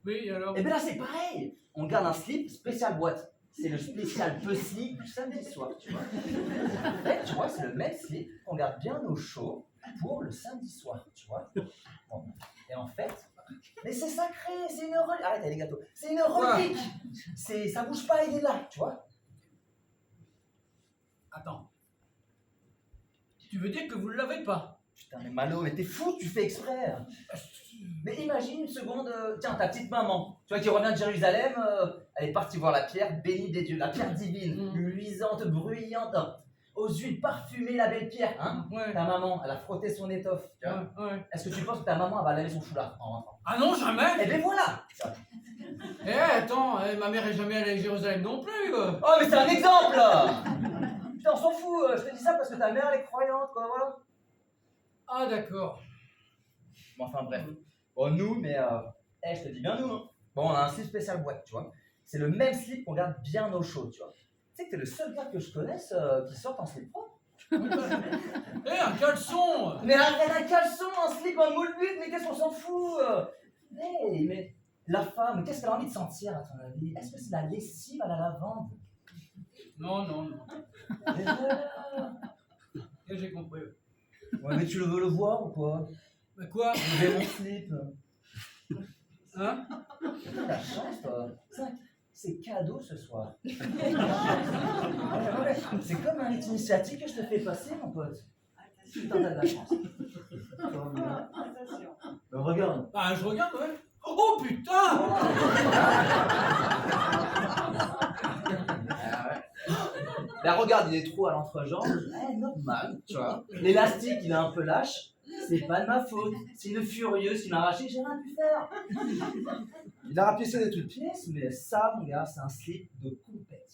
Oui, alors... Eh ben là, c'est pareil. On garde un slip spécial boîte. C'est le spécial pussy du samedi soir, tu vois. En fait, tu vois, c'est le même slip qu'on garde bien au chaud pour le samedi soir, tu vois. Bon. Et en fait, mais c'est sacré, c'est une relique. Arrête, les gâteaux. C'est une relique. Ça bouge pas, il est là, tu vois. Attends. Tu veux dire que vous ne l'avez pas? Putain, mais Malo, mais t'es fou, tu fais exprès. Mais imagine une seconde, tiens, ta petite maman, tu vois, qui revient de Jérusalem, elle est partie voir la pierre bénie des dieux, la pierre divine, luisante, bruyante, aux huiles parfumées, la belle pierre, hein. Ouais. Ta maman, elle a frotté son étoffe, tu vois. Ouais. Est-ce que tu penses que ta maman, elle va laver son foulard en rentrant? Ah non, jamais. Eh ben voilà. Eh, attends, ma mère est jamais allée à Jérusalem non plus. Oh, mais c'est un exemple. Putain, on s'en fout, je te dis ça parce que ta mère, elle est croyante, quoi, voilà. Ah, d'accord. Bon, enfin, bref. Bon, nous, mais Eh, je te dis bien nous, hein. Bon, on a un slip spécial boîte, tu vois. C'est le même slip qu'on garde bien au chaud, tu vois. Tu sais que t'es le seul gars que je connaisse qui sort en slip propre. Eh, un caleçon! Mais un caleçon, un slip, un moule but, mais qu'est-ce qu'on s'en fout Hey, mais la femme, qu'est-ce qu'elle a envie de sentir, à ton avis? Est-ce que c'est la lessive à la lavande? Non, non, non. Mais voilà. Et j'ai compris. Ouais, mais tu veux le voir ou quoi? Mais quoi? Je vais mon slip. Hein? T'as la chance, toi. C'est cadeau ce soir. Ouais, c'est comme un rite initiatique que je te fais passer, mon pote. Putain, t'as de la chance. Ben, regarde. Ah, je regarde, ouais. Oh putain! Ben, regarde, il est trop à l'entrejambe. Normal, tu vois. L'élastique, il est un peu lâche. C'est pas de ma faute. C'est une furieuse qui m'a arraché, j'ai rien pu faire. Il a rapiécé de toutes pièces, mais ça, mon gars, c'est un slip de compète.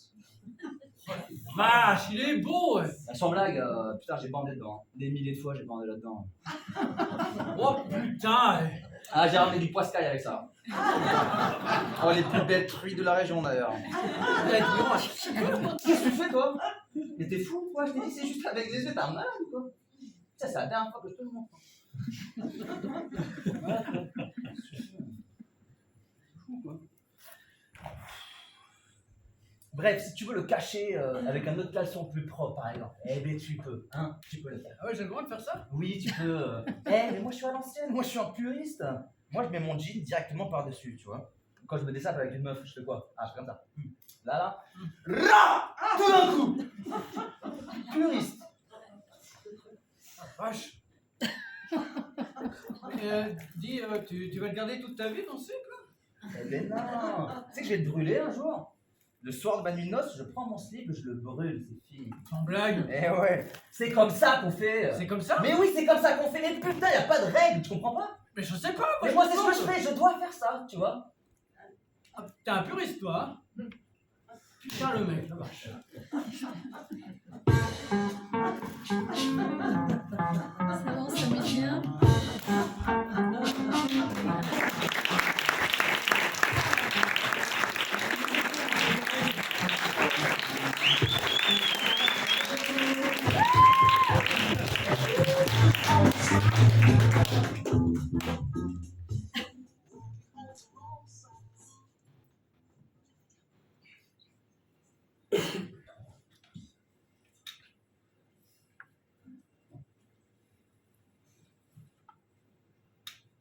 Vache, il est beau, ouais. Sans blague, putain, j'ai bandé dedans. Des milliers de fois, j'ai bandé là-dedans. Oh putain! Ouais. Ah, j'ai ramené du poiscaille avec ça. Oh, les plus belles truies de la région, d'ailleurs. Qu'est-ce que tu fais, toi? Mais t'es fou, quoi? Je t'ai dit, c'est juste avec les yeux, t'as mal, ou quoi? Ça, c'est la dernière fois que je te le montre. Bref, si tu veux le cacher avec un autre caleçon plus propre, par exemple, eh ben tu peux, hein, tu peux le faire. Ah ouais, j'ai le droit de faire ça? Oui, tu peux. Mais moi je suis à l'ancienne, moi je suis un puriste. Moi je mets mon jean directement par-dessus, tu vois. Quand je me dessape avec une meuf, je fais quoi? Ah, je fais comme ça. Là, là. Tout d'un coup. Puriste. Vache. Dis, tu vas le garder toute ta vie, ton slip, là? Eh ben non. Tu sais que je vais te brûler un jour. Le soir de ma nuit de noces, je prends mon slip et je le brûle, c'est fini. Sans blague. Eh ouais, c'est comme ça qu'on fait. C'est comme ça? Mais oui, c'est comme ça qu'on fait. Mais putain, y a pas de règle, tu comprends pas? Mais je sais pas, Mais moi, c'est ce que je fais, je dois faire ça, tu vois. Ah, t'es un puriste, toi, hein? Putain, le mec, la vache. Ça va, ça met bien.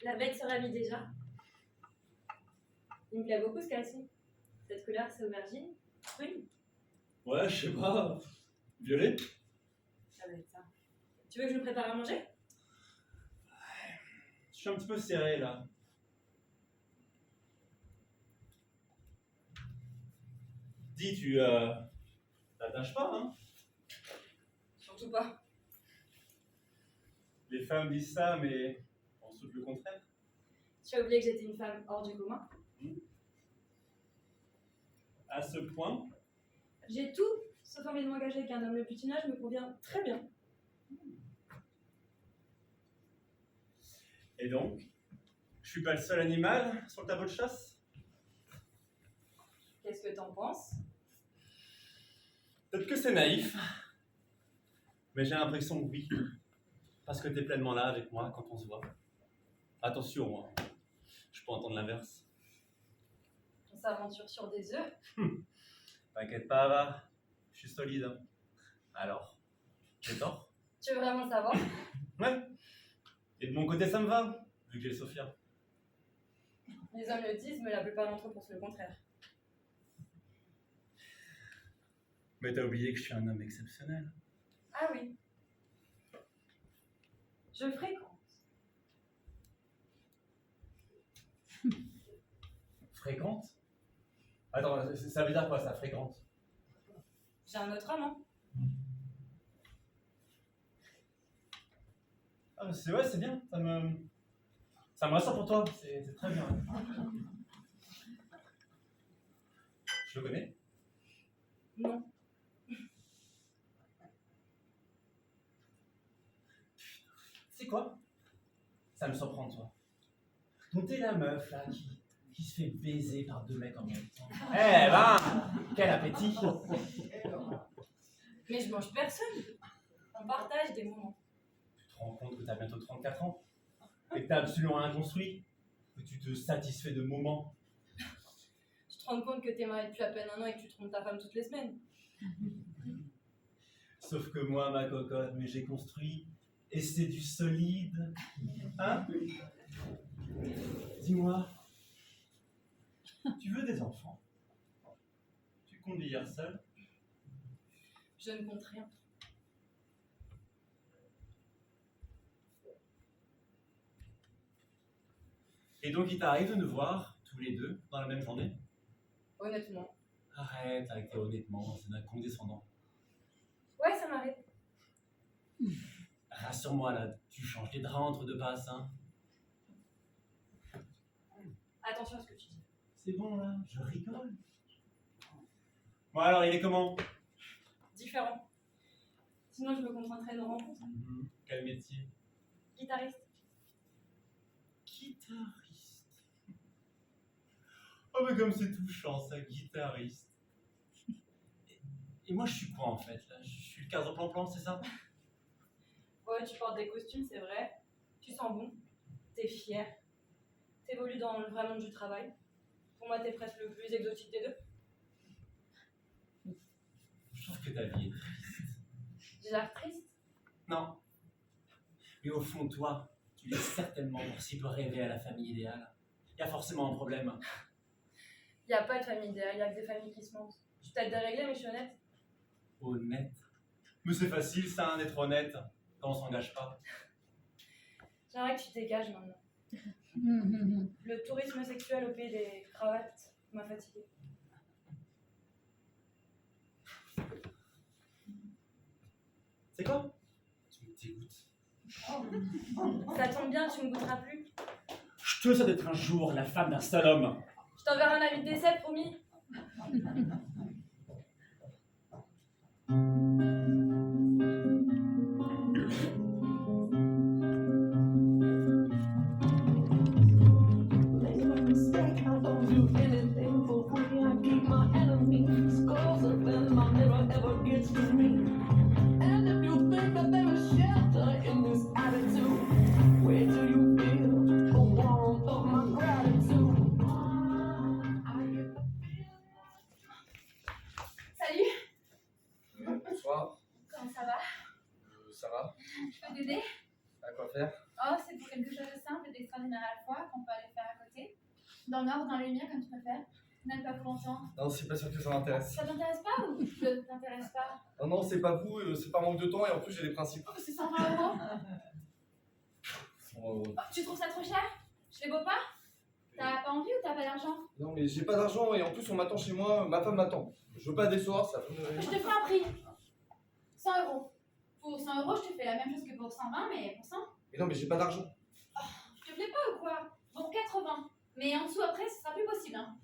La bête se ravit déjà. Il me plaît beaucoup ce caleçon. Cette couleur, c'est aubergine. Prune. Ouais, je sais pas. Violet? Ça doit être ça. Tu veux que je me prépare à manger? Je suis un petit peu serré là. Dis, tu t'attaches pas, hein? Surtout pas. Les femmes disent ça, mais on se doute le contraire. Tu as oublié que j'étais une femme hors du commun? À ce point? J'ai tout, sauf envie de m'engager avec un homme. Le putinage me convient très bien. Et donc, je suis pas le seul animal sur le tableau de chasse? Qu'est-ce que t'en penses? Peut-être que c'est naïf, mais j'ai l'impression que oui. Parce que t'es pleinement là avec moi quand on se voit. Attention, moi. Je peux entendre l'inverse. On s'aventure sur des œufs. T'inquiète pas, Ava. Je suis solide. Hein. Alors, j'ai tort? Tu veux vraiment le savoir? Ouais. Et de mon côté, ça me va, vu que j'ai Sophia. Les hommes le disent, mais la plupart d'entre eux pensent le contraire. Mais t'as oublié que je suis un homme exceptionnel. Ah oui. Je fréquente. Fréquente? Attends, ça veut dire quoi ça, fréquente? J'ai un autre amant. Ah, c'est ouais, c'est bien. Ça me rassure pour toi. C'est très bien. Je le connais? Non. C'est quoi? Ça me surprend, toi. Donc t'es la meuf là qui se fait baiser par 2 mecs en même temps. Eh ben, quel appétit! Mais je mange personne. On partage des moments. Tu te rends compte que t'as bientôt 34 ans et que t'as absolument rien construit, que tu te satisfais de moments. Tu te rends compte que t'es marié depuis à peine 1 an et que tu trompes ta femme toutes les semaines. Sauf que moi, ma cocotte, mais j'ai construit et c'est du solide. Hein? Dis-moi, tu veux des enfants? Tu comptes vieillir seul? Je ne compte rien. Et donc il t'arrive de nous voir, tous les deux, dans la même journée? Honnêtement. Arrête avec tes honnêtement, c'est d'un condescendant. Ouais, ça m'arrive. Rassure-moi là, tu changes les draps entre 2 passes, hein? Attention à ce que tu dis. C'est bon là, je rigole. Bon alors, il est comment? Différent. Sinon, je me contenterai de nos rencontres. Quel métier? Guitariste. Guitariste. Oh mais comme c'est touchant ça, guitariste. Et moi je suis quoi en fait là? Je suis le cadre plan-plan, c'est ça? Ouais, tu portes des costumes, c'est vrai. Tu sens bon. T'es fier. T'évolues dans le vrai monde du travail. Pour moi, t'es presque le plus exotique des deux. Je trouve que ta vie est triste. J'ai l'air triste. Non. Mais au fond de toi, tu es certainement pour si peu rêver à la famille idéale. Il y a forcément un problème. Y a pas de famille idéale, y a que des familles qui se mentent. Je suis peut-être déréglée, mais je suis honnête. Honnête? Mais c'est facile ça, hein, d'être honnête, quand on s'engage pas. J'aimerais que tu te dégages maintenant. Le tourisme sexuel au pays des cravates m'a fatiguée. C'est quoi? Tu me dégoûtes. Ça tombe bien, tu me goûteras plus. Je te souhaite d'être un jour la femme d'un seul homme. Je t'enverrai un avis de décès, promis. Salut, Bonsoir, comment ça va? ça va? Je peux t'aider? À quoi faire? Oh, c'est pour quelque chose de simple et d'extraordinaire à la fois qu'on peut aller faire à côté. Dans le noir ou dans la lumière, comme tu préfères. Même pas pour longtemps. Non, c'est pas sûr que ça m'intéresse. Ça t'intéresse pas ou je t'intéresse pas? Non, non, c'est pas vous, c'est pas manque de temps et en plus j'ai des principes. Oh, c'est 120 €. 100 €. Oh, tu trouves ça trop cher? Je les vaux pas? T'as pas envie ou t'as pas d'argent? Non, mais j'ai pas d'argent et en plus on m'attend chez moi, ma femme m'attend. Je veux pas décevoir, ça peut me. Je te ferai un prix. 100 €. Pour 100 €, je te fais la même chose que pour 120, mais pour 100. Mais non, mais j'ai pas d'argent. Je te plais pas ou quoi? Bon, 80. Mais en dessous après, ce sera plus possible. Hein.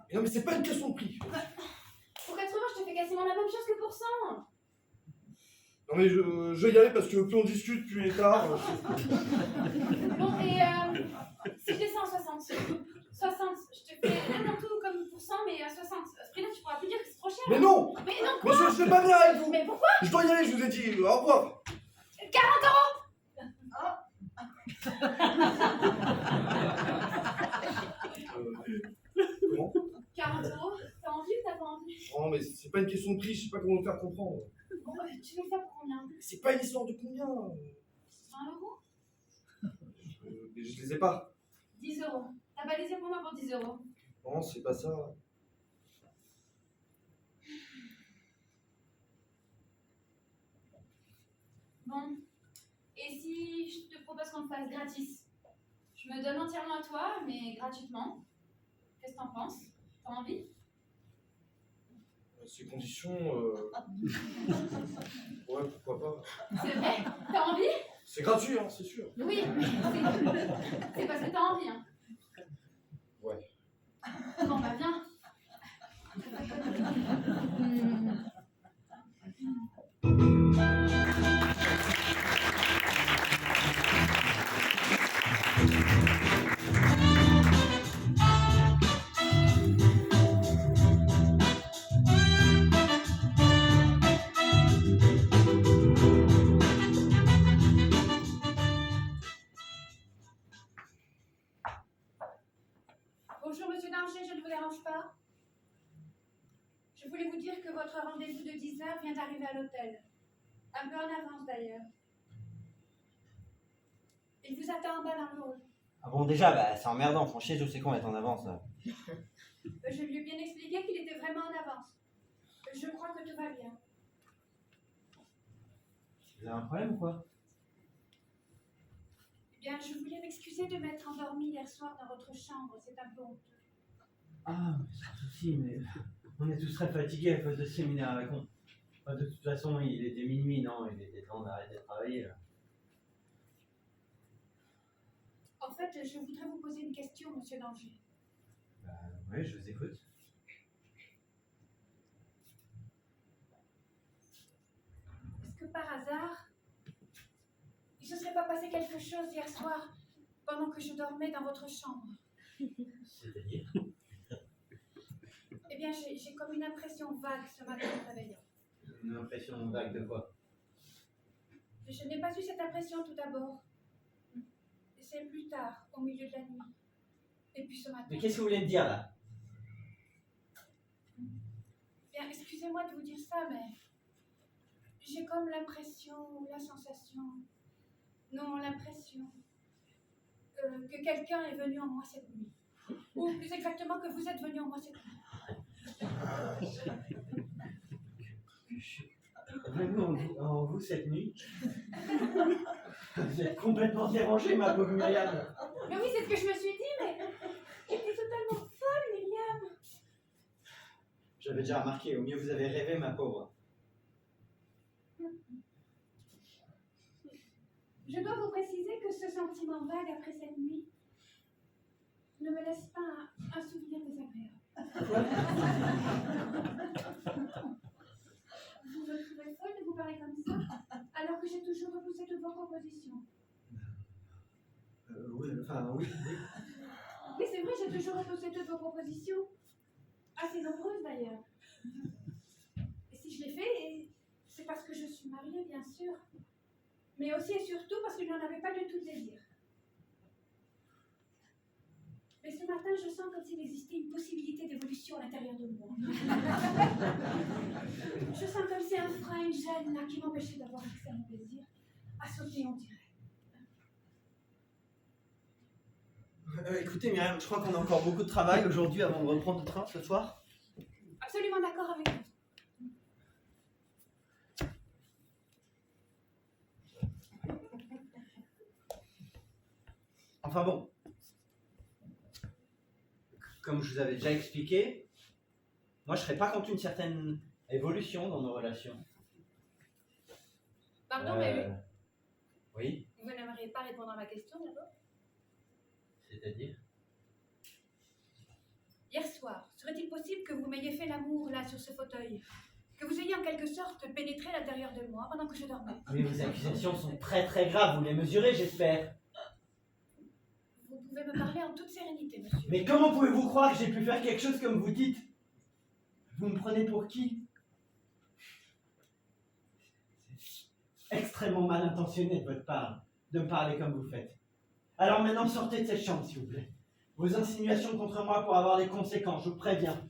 Mais non, mais c'est pas une question de prix. Pour 80, je te fais quasiment la même chose que pour 100. Non, mais je vais y aller parce que plus on discute, plus il est tard. Bon, et si je descends à 60, 60, je te fais même en tout comme pour 100, mais à 60. À ce prix-là, tu pourras plus dire que c'est trop cher. Mais non! Mais non, Mais quoi? je vais pas venir avec vous! Mais pourquoi? Je dois y aller, je vous ai dit, au revoir! 40 €. 40 €, t'as envie ou t'as pas envie? Non, mais c'est pas une question de prix, je sais pas comment le faire comprendre. Bon, tu veux le faire pour combien? C'est pas une histoire de combien. 100 €? Je les ai pas. 10 €. T'as pas désir pour moi pour 10 €? Non, c'est pas ça. Bon. Et si je te propose qu'on le fasse gratis? Je me donne entièrement à toi, mais gratuitement. Qu'est-ce que t'en penses? T'as envie? Ces conditions. Ouais, pourquoi pas. C'est vrai? T'as envie? C'est gratuit, hein, c'est sûr. Oui, c'est parce que t'as envie, hein. Ouais. Bon, bah viens. dérange pas? Je voulais vous dire que votre rendez-vous de 10h vient d'arriver à l'hôtel. Un peu en avance d'ailleurs. Il vous attend en bas dans le hall. Ah bon, déjà, bah, c'est emmerdant. Franchement, je sais qu'on va être en avance, là. Je lui ai bien expliqué qu'il était vraiment en avance. Je crois que tout va bien. Vous avez un problème ou quoi? Eh bien, je voulais m'excuser de m'être endormie hier soir dans votre chambre. C'est un peu honteux. Ah, sans souci, mais on est tous très fatigués à cause de ce séminaire à la con. Enfin, de toute façon, il était minuit, non? Il était temps d'arrêter de travailler, là. En fait, je voudrais vous poser une question, monsieur Danger. Bah, oui, je vous écoute. Est-ce que par hasard, il ne se serait pas passé quelque chose hier soir pendant que je dormais dans votre chambre? C'est-à-dire? Eh bien, j'ai comme une impression vague ce matin en me réveillant. Une impression vague de quoi? Je n'ai pas eu cette impression tout d'abord. C'est plus tard, au milieu de la nuit. Et puis ce matin. Mais qu'est-ce que vous voulez me dire, là? Bien, excusez-moi de vous dire ça, mais j'ai comme l'impression, la sensation, non, l'impression que quelqu'un est venu en moi cette nuit. Ou plus exactement que vous êtes venu en moi cette nuit. Venu en vous cette nuit? Vous êtes complètement dérangée, ma pauvre Myriam. Mais oui, c'est ce que je me suis dit, mais j'étais totalement folle, Myriam. J'avais déjà remarqué, au mieux vous avez rêvé, ma pauvre. Je dois vous préciser que ce sentiment vague après cette nuit ne me laisse pas un souvenir désagréable. Vous me trouvez folle de vous parler comme ça, alors que j'ai toujours repoussé toutes vos propositions. Oui, enfin, oui. Oui, c'est vrai, j'ai toujours repoussé toutes vos propositions. Assez nombreuses d'ailleurs. Et si je l'ai fait, c'est parce que je suis mariée, bien sûr. Mais aussi et surtout parce que je n'en avais pas du tout de désir. Mais ce matin, je sens comme s'il existait une possibilité d'évolution à l'intérieur de moi. Je sens comme si un frein, une gêne là, qui m'empêchait d'avoir accès à mon plaisir, a sauté, on dirait. Écoutez, Myriam, je crois qu'on a encore beaucoup de travail aujourd'hui avant de reprendre le train ce soir. Absolument d'accord avec vous. Enfin bon, comme je vous avais déjà expliqué, moi je serais pas contre une certaine évolution dans nos relations. Pardon, mais oui, vous n'aimeriez pas répondre à ma question d'abord? c'est-à-dire? Hier soir, serait-il possible que vous m'ayez fait l'amour là sur ce fauteuil? Que vous ayez en quelque sorte pénétré à l'intérieur de moi pendant que je dormais? Mais vos accusations sont très très graves, vous les mesurez, j'espère. Vous pouvez me parler en toute sérénité, monsieur. Mais comment pouvez-vous croire que j'ai pu faire quelque chose comme vous dites? Vous me prenez pour qui? C'est extrêmement mal intentionné de votre part de me parler comme vous faites. Alors maintenant, sortez de cette chambre, s'il vous plaît. Vos insinuations contre moi pourraient avoir des conséquences, je vous préviens.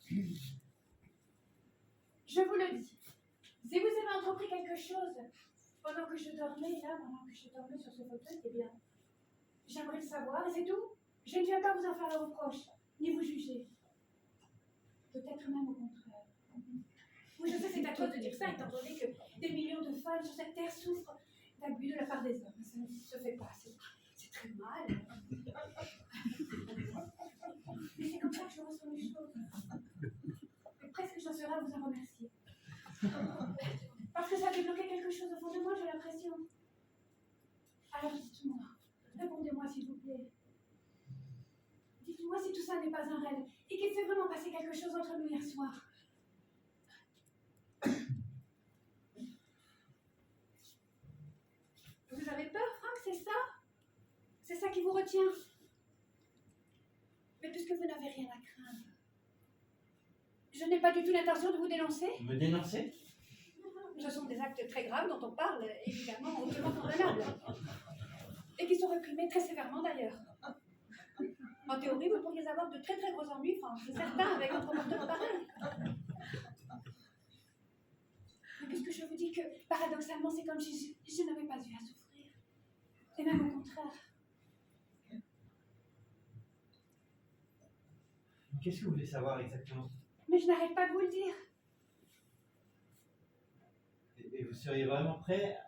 Je vous le dis. Si vous avez entrepris quelque chose pendant que je dormais là, pendant que je dormais sur ce fauteuil, eh bien, j'aimerais le savoir et c'est tout. Je ne viens pas vous en faire le reproche, ni vous juger. Peut-être même au contraire. Oui, je sais, c'est atroce de dire ça, étant donné que des millions de femmes sur cette terre souffrent d'abus de la part des hommes. Ça ne se fait pas, c'est très mal. Mais c'est comme ça que je ressens les choses. Et presque j'en serais à vous en remercier. Parce que ça a débloqué quelque chose au fond de moi, j'ai l'impression. Alors dites-moi, répondez-moi s'il vous plaît. Dites-moi si tout ça n'est pas un rêve et qu'il s'est vraiment passé quelque chose entre nous hier soir. Vous avez peur, Franck, c'est ça? C'est ça qui vous retient? Mais puisque vous n'avez rien à craindre, je n'ai pas du tout l'intention de vous dénoncer. Me dénoncer? Ce sont des actes très graves dont on parle, évidemment, hautement condamnables. Et qui sont réprimés très sévèrement d'ailleurs. En théorie, vous pourriez avoir de très très gros ennuis, enfin, c'est certain, avec un comportement pareil. Mais puisque je vous dis que, paradoxalement, c'est comme si je n'avais pas eu à souffrir. Et même au contraire. Qu'est-ce que vous voulez savoir exactement? Mais je n'arrête pas de vous le dire. Et vous seriez vraiment prêt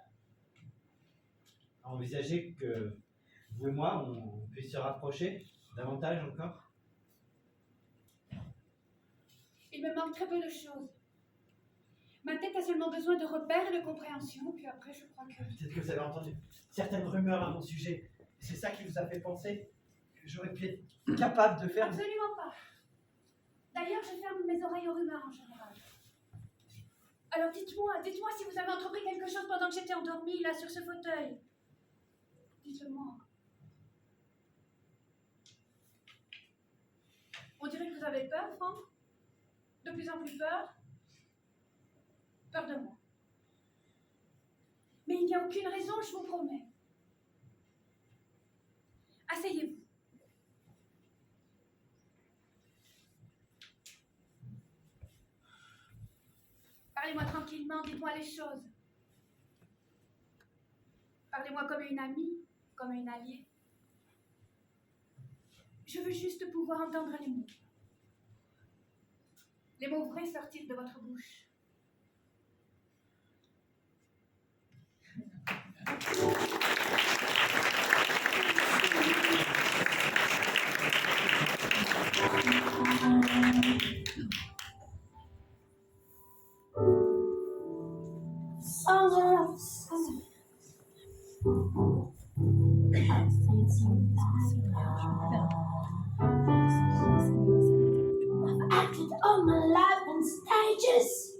à envisager que vous et moi, on puisse se rapprocher davantage encore? Il me manque très peu de choses. Ma tête a seulement besoin de repères et de compréhension, puis après, je crois que... Peut-être que vous avez entendu certaines rumeurs à mon sujet. C'est ça qui vous a fait penser que j'aurais pu être capable de faire... Absolument pas. D'ailleurs, je ferme mes oreilles aux rumeurs en général. Alors dites-moi si vous avez entrepris quelque chose pendant que j'étais endormie, là, sur ce fauteuil. Dites-le-moi. On dirait que vous avez peur, Franck. De plus en plus peur. Peur de moi. Mais il n'y a aucune raison, je vous promets. Asseyez-vous. Parlez-moi tranquillement, dites-moi les choses. Parlez-moi comme une amie, comme une alliée. Je veux juste pouvoir entendre les mots. Les mots vrais sortir de votre bouche. I've acted all my life on stages.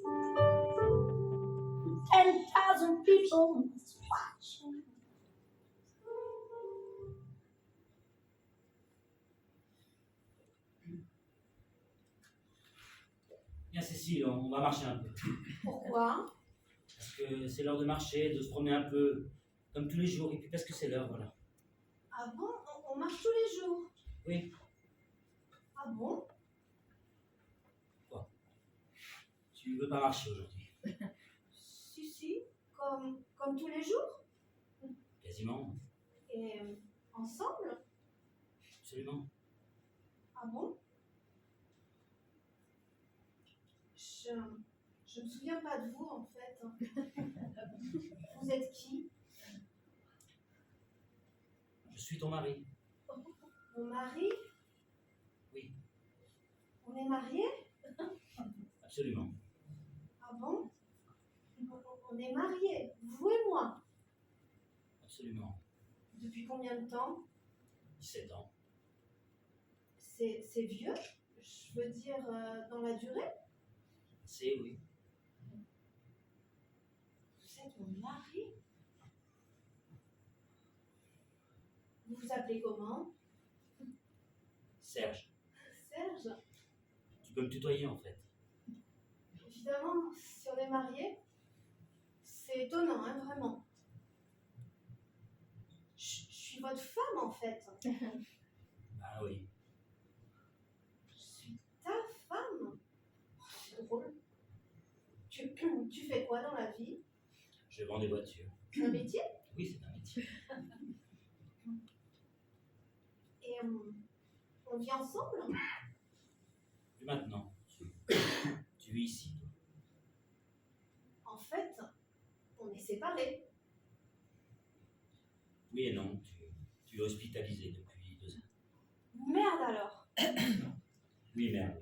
10,000 people watching. Bien Cécile, on va marcher un peu. Pourquoi? Parce que c'est l'heure de marcher, de se promener un peu, comme tous les jours, et puis parce que c'est l'heure, voilà. Ah bon? On marche tous les jours? Oui. Ah bon? Quoi? Tu veux pas marcher aujourd'hui? Si, comme tous les jours? Quasiment. Et ensemble? Absolument. Ah bon? Je me souviens pas de vous en fait. Vous êtes qui? Je suis ton mari. Mon mari? Oui. On est mariés? Absolument. Ah bon? On est mariés, vous et moi. Absolument. Depuis combien de temps? 17 ans. C'est vieux? Je veux dire, dans la durée? C'est oui. Vous êtes mon mari? Vous vous appelez comment? Serge. Serge? Tu peux me tutoyer en fait. Évidemment, si on est mariés, c'est étonnant, hein, vraiment. Je suis votre femme en fait. Ah oui. Je suis ta femme? Oh, c'est drôle. Tu fais quoi dans la vie? Je vends des voitures. C'est un métier? Oui, c'est un métier. Et on vit ensemble? Plus maintenant. Tu vis ici, toi. En fait, on est séparés. Oui et non. Tu es hospitalisé depuis 2 ans. Merde alors. Oui, merde.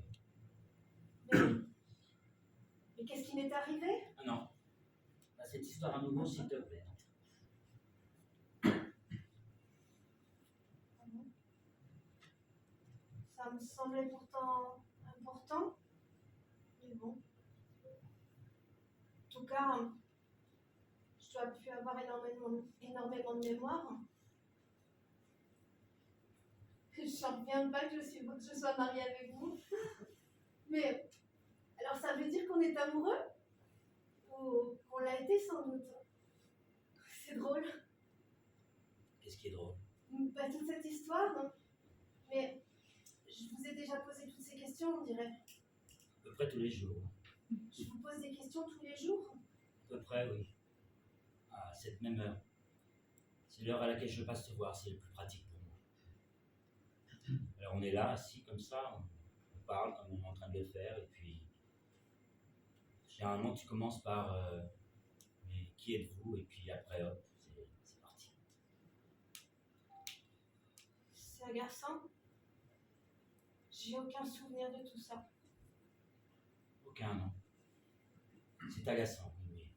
Mais qu'est-ce qui m'est arrivé? Ah non. Bah, cette histoire à nouveau, s'il te plaît. Ça me semblait pourtant important. Mais bon. En tout cas, je dois plus avoir énormément de mémoire. J'en reviens pas que je sois mariée avec vous. Mais alors ça veut dire qu'on est amoureux? Ou qu'on l'a été sans doute? C'est drôle. Qu'est-ce qui est drôle? Pas toute cette histoire, non. Mais Je vous ai déjà posé toutes ces questions, on dirait. À peu près tous les jours. Je vous pose des questions tous les jours. À peu près, oui. À cette même heure. C'est l'heure à laquelle je passe te voir, c'est le plus pratique pour moi. Alors on est là, assis comme ça, on parle comme on est en train de le faire, et puis généralement tu commences par mais qui êtes-vous, et puis après hop, c'est parti. C'est agaçant. J'ai aucun souvenir de tout ça. Aucun, non. C'est agaçant, oui.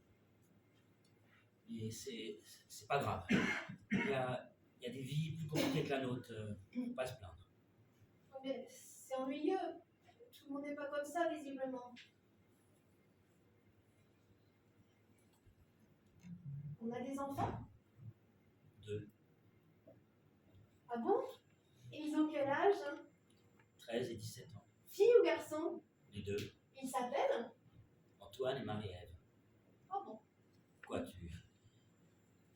Mais c'est pas grave. Il y a des vies plus compliquées que la nôtre, faut pas se plaindre. Mais c'est ennuyeux. Tout le monde n'est pas comme ça, visiblement. On a des enfants? 2, Ah bon? Et ils ont quel âge? 13 et 17 ans. Fille ou garçon? Les 2, Ils s'appellent? Antoine et Marie-Ève. Oh bon. Quoi, tu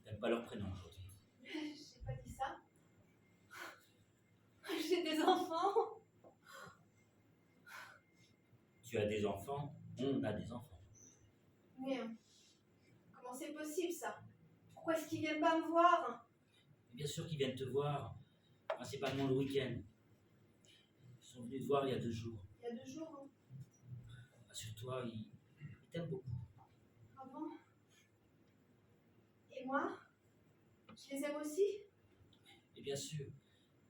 n'aimes pas leur prénom aujourd'hui? J'ai pas dit ça. J'ai des enfants. Tu as des enfants, on a des enfants. Mais comment c'est possible ça? Pourquoi est-ce qu'ils viennent pas me voir? Bien sûr qu'ils viennent te voir, principalement le week-end. Ils sont venus te voir il y a 2 jours. Il y a 2 jours. Hein. Rassure-toi, ils t'aiment beaucoup. Ah bon? Et moi? Je les aime aussi? Et bien sûr,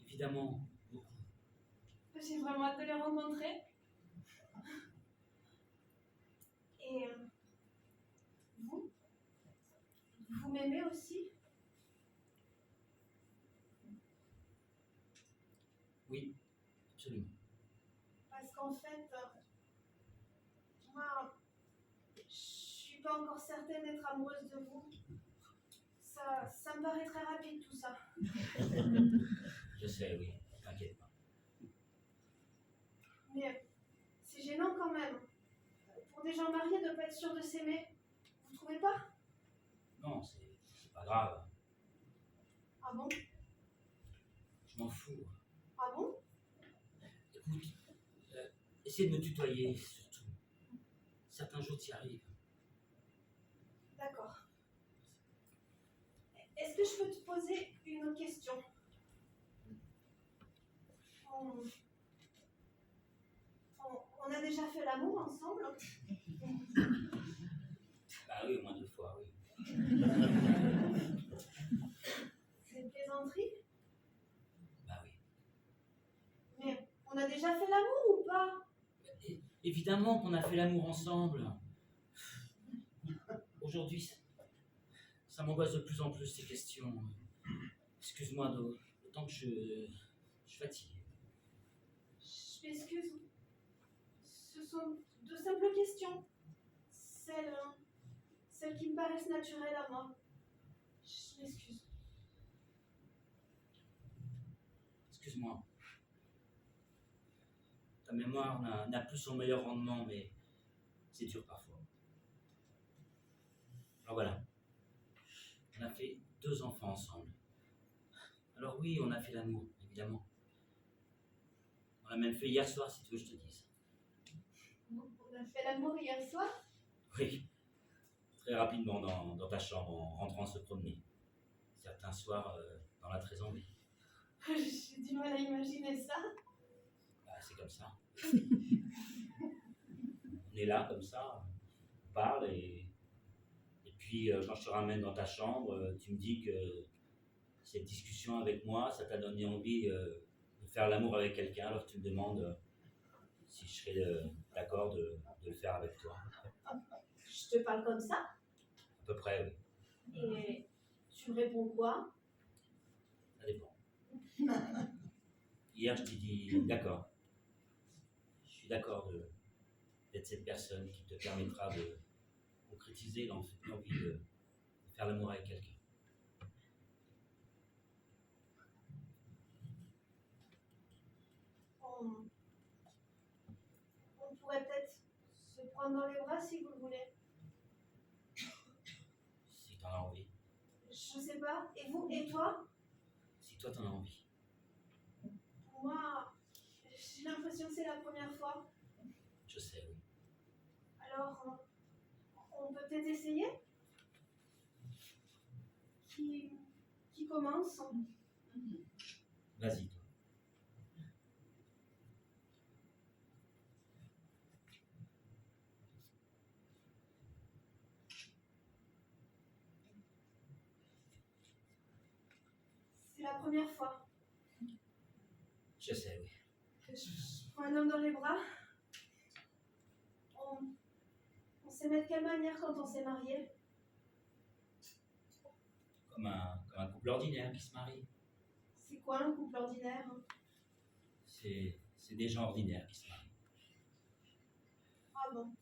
évidemment, beaucoup. J'ai vraiment hâte de les rencontrer. Et vous? Vous m'aimez aussi? Oui, absolument. Parce qu'en fait, moi, je suis pas encore certaine d'être amoureuse de vous. Ça me paraît très rapide tout ça. Je sais, oui, t'inquiète pas. Mais c'est gênant quand même. Pour des gens mariés de pas être sûr de s'aimer. Vous trouvez pas? Non, c'est pas grave. Ah bon? Je m'en fous. Ah bon? Écoute, essaie de me tutoyer, surtout. Certains jours t'y arrives. D'accord. Est-ce que je peux te poser une autre question? On a déjà fait l'amour ensemble? Bah oui, au moins 2 fois, oui. C'est une plaisanterie? Bah oui. Mais on a déjà fait l'amour ou pas? Évidemment qu'on a fait l'amour ensemble. Aujourd'hui, ça m'angoisse de plus en plus ces questions. Excuse-moi, d'autant que je suis fatigué. Je m'excuse. Ce sont de simples questions. Celles qui me paraissent naturelles à moi. Je m'excuse. Excuse-moi. Ta mémoire n'a plus son meilleur rendement, mais c'est dur parfois. Alors voilà. On a fait 2 enfants ensemble. Alors oui, on a fait l'amour, évidemment. On l'a même fait hier soir, si tu veux que je te dise. On a fait l'amour hier soir? Oui. Très rapidement dans ta chambre, en rentrant se promener. Certains soirs, dans la très envie. J'ai du mal à imaginer ça. Bah, c'est comme ça. On est là, comme ça, on parle, et puis quand je te ramène dans ta chambre, tu me dis que cette discussion avec moi, ça t'a donné envie de faire l'amour avec quelqu'un, alors tu me demandes si je serais d'accord de le faire avec toi. Je te parle comme ça? À peu près, oui. Et tu me réponds quoi? Ça dépend. Hier, je t'ai dit d'accord. Je suis d'accord d'être cette personne qui te permettra de concrétiser l'envie de faire l'amour avec quelqu'un. On pourrait peut-être se prendre dans les bras si vous le voulez. Si t'en as envie. Je sais pas. Et vous? Et toi? Si toi t'en as envie. Moi, c'est la première fois. Je sais, oui. Alors, on peut peut-être essayer? Qui commence? Vas-y, toi. C'est la première fois. Je sais, oui. Je prends un homme dans les bras. On s'aimait de quelle manière quand on s'est mariés? Comme un couple ordinaire qui se marie. C'est quoi un couple ordinaire? C'est des gens ordinaires qui se marient. Ah bon?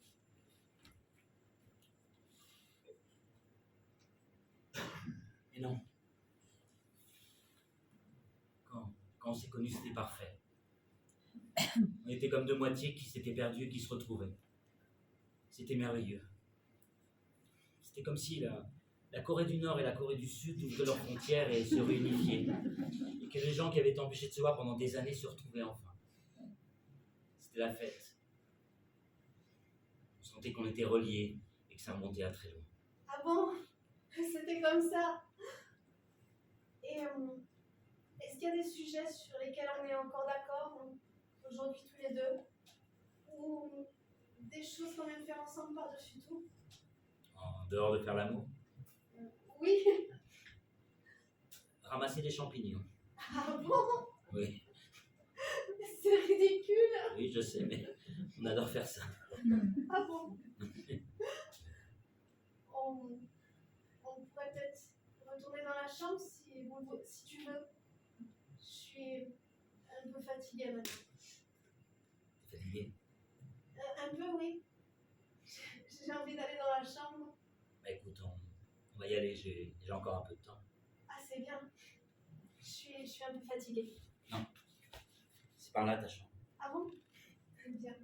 Mais non. Quand on s'est connus, c'était parfait. On était comme deux moitiés qui s'étaient perdues et qui se retrouvaient. C'était merveilleux. C'était comme si la Corée du Nord et la Corée du Sud ouvraient leurs frontières et se réunifiaient. Et que les gens qui avaient été empêchés de se voir pendant des années se retrouvaient enfin. C'était la fête. On sentait qu'on était reliés et que ça remontait à très loin. Ah bon? C'était comme ça. Et est-ce qu'il y a des sujets sur lesquels on est encore d'accord aujourd'hui tous les deux? Ou des choses qu'on aime faire ensemble par-dessus tout? En dehors de faire l'amour, Oui. ramasser des champignons. Ah bon? Oui, C'est ridicule. oui, je sais, mais on adore faire ça. Ah bon? On pourrait peut-être retourner dans la chambre si tu veux. Je suis un peu fatiguée maintenant. T'es fatigué? Un peu, oui. J'ai envie d'aller dans la chambre. Bah écoute, on va y aller, j'ai encore un peu de temps. Ah, c'est bien. Je suis un peu fatiguée. Non, c'est par là ta chambre. Ah bon? Bien.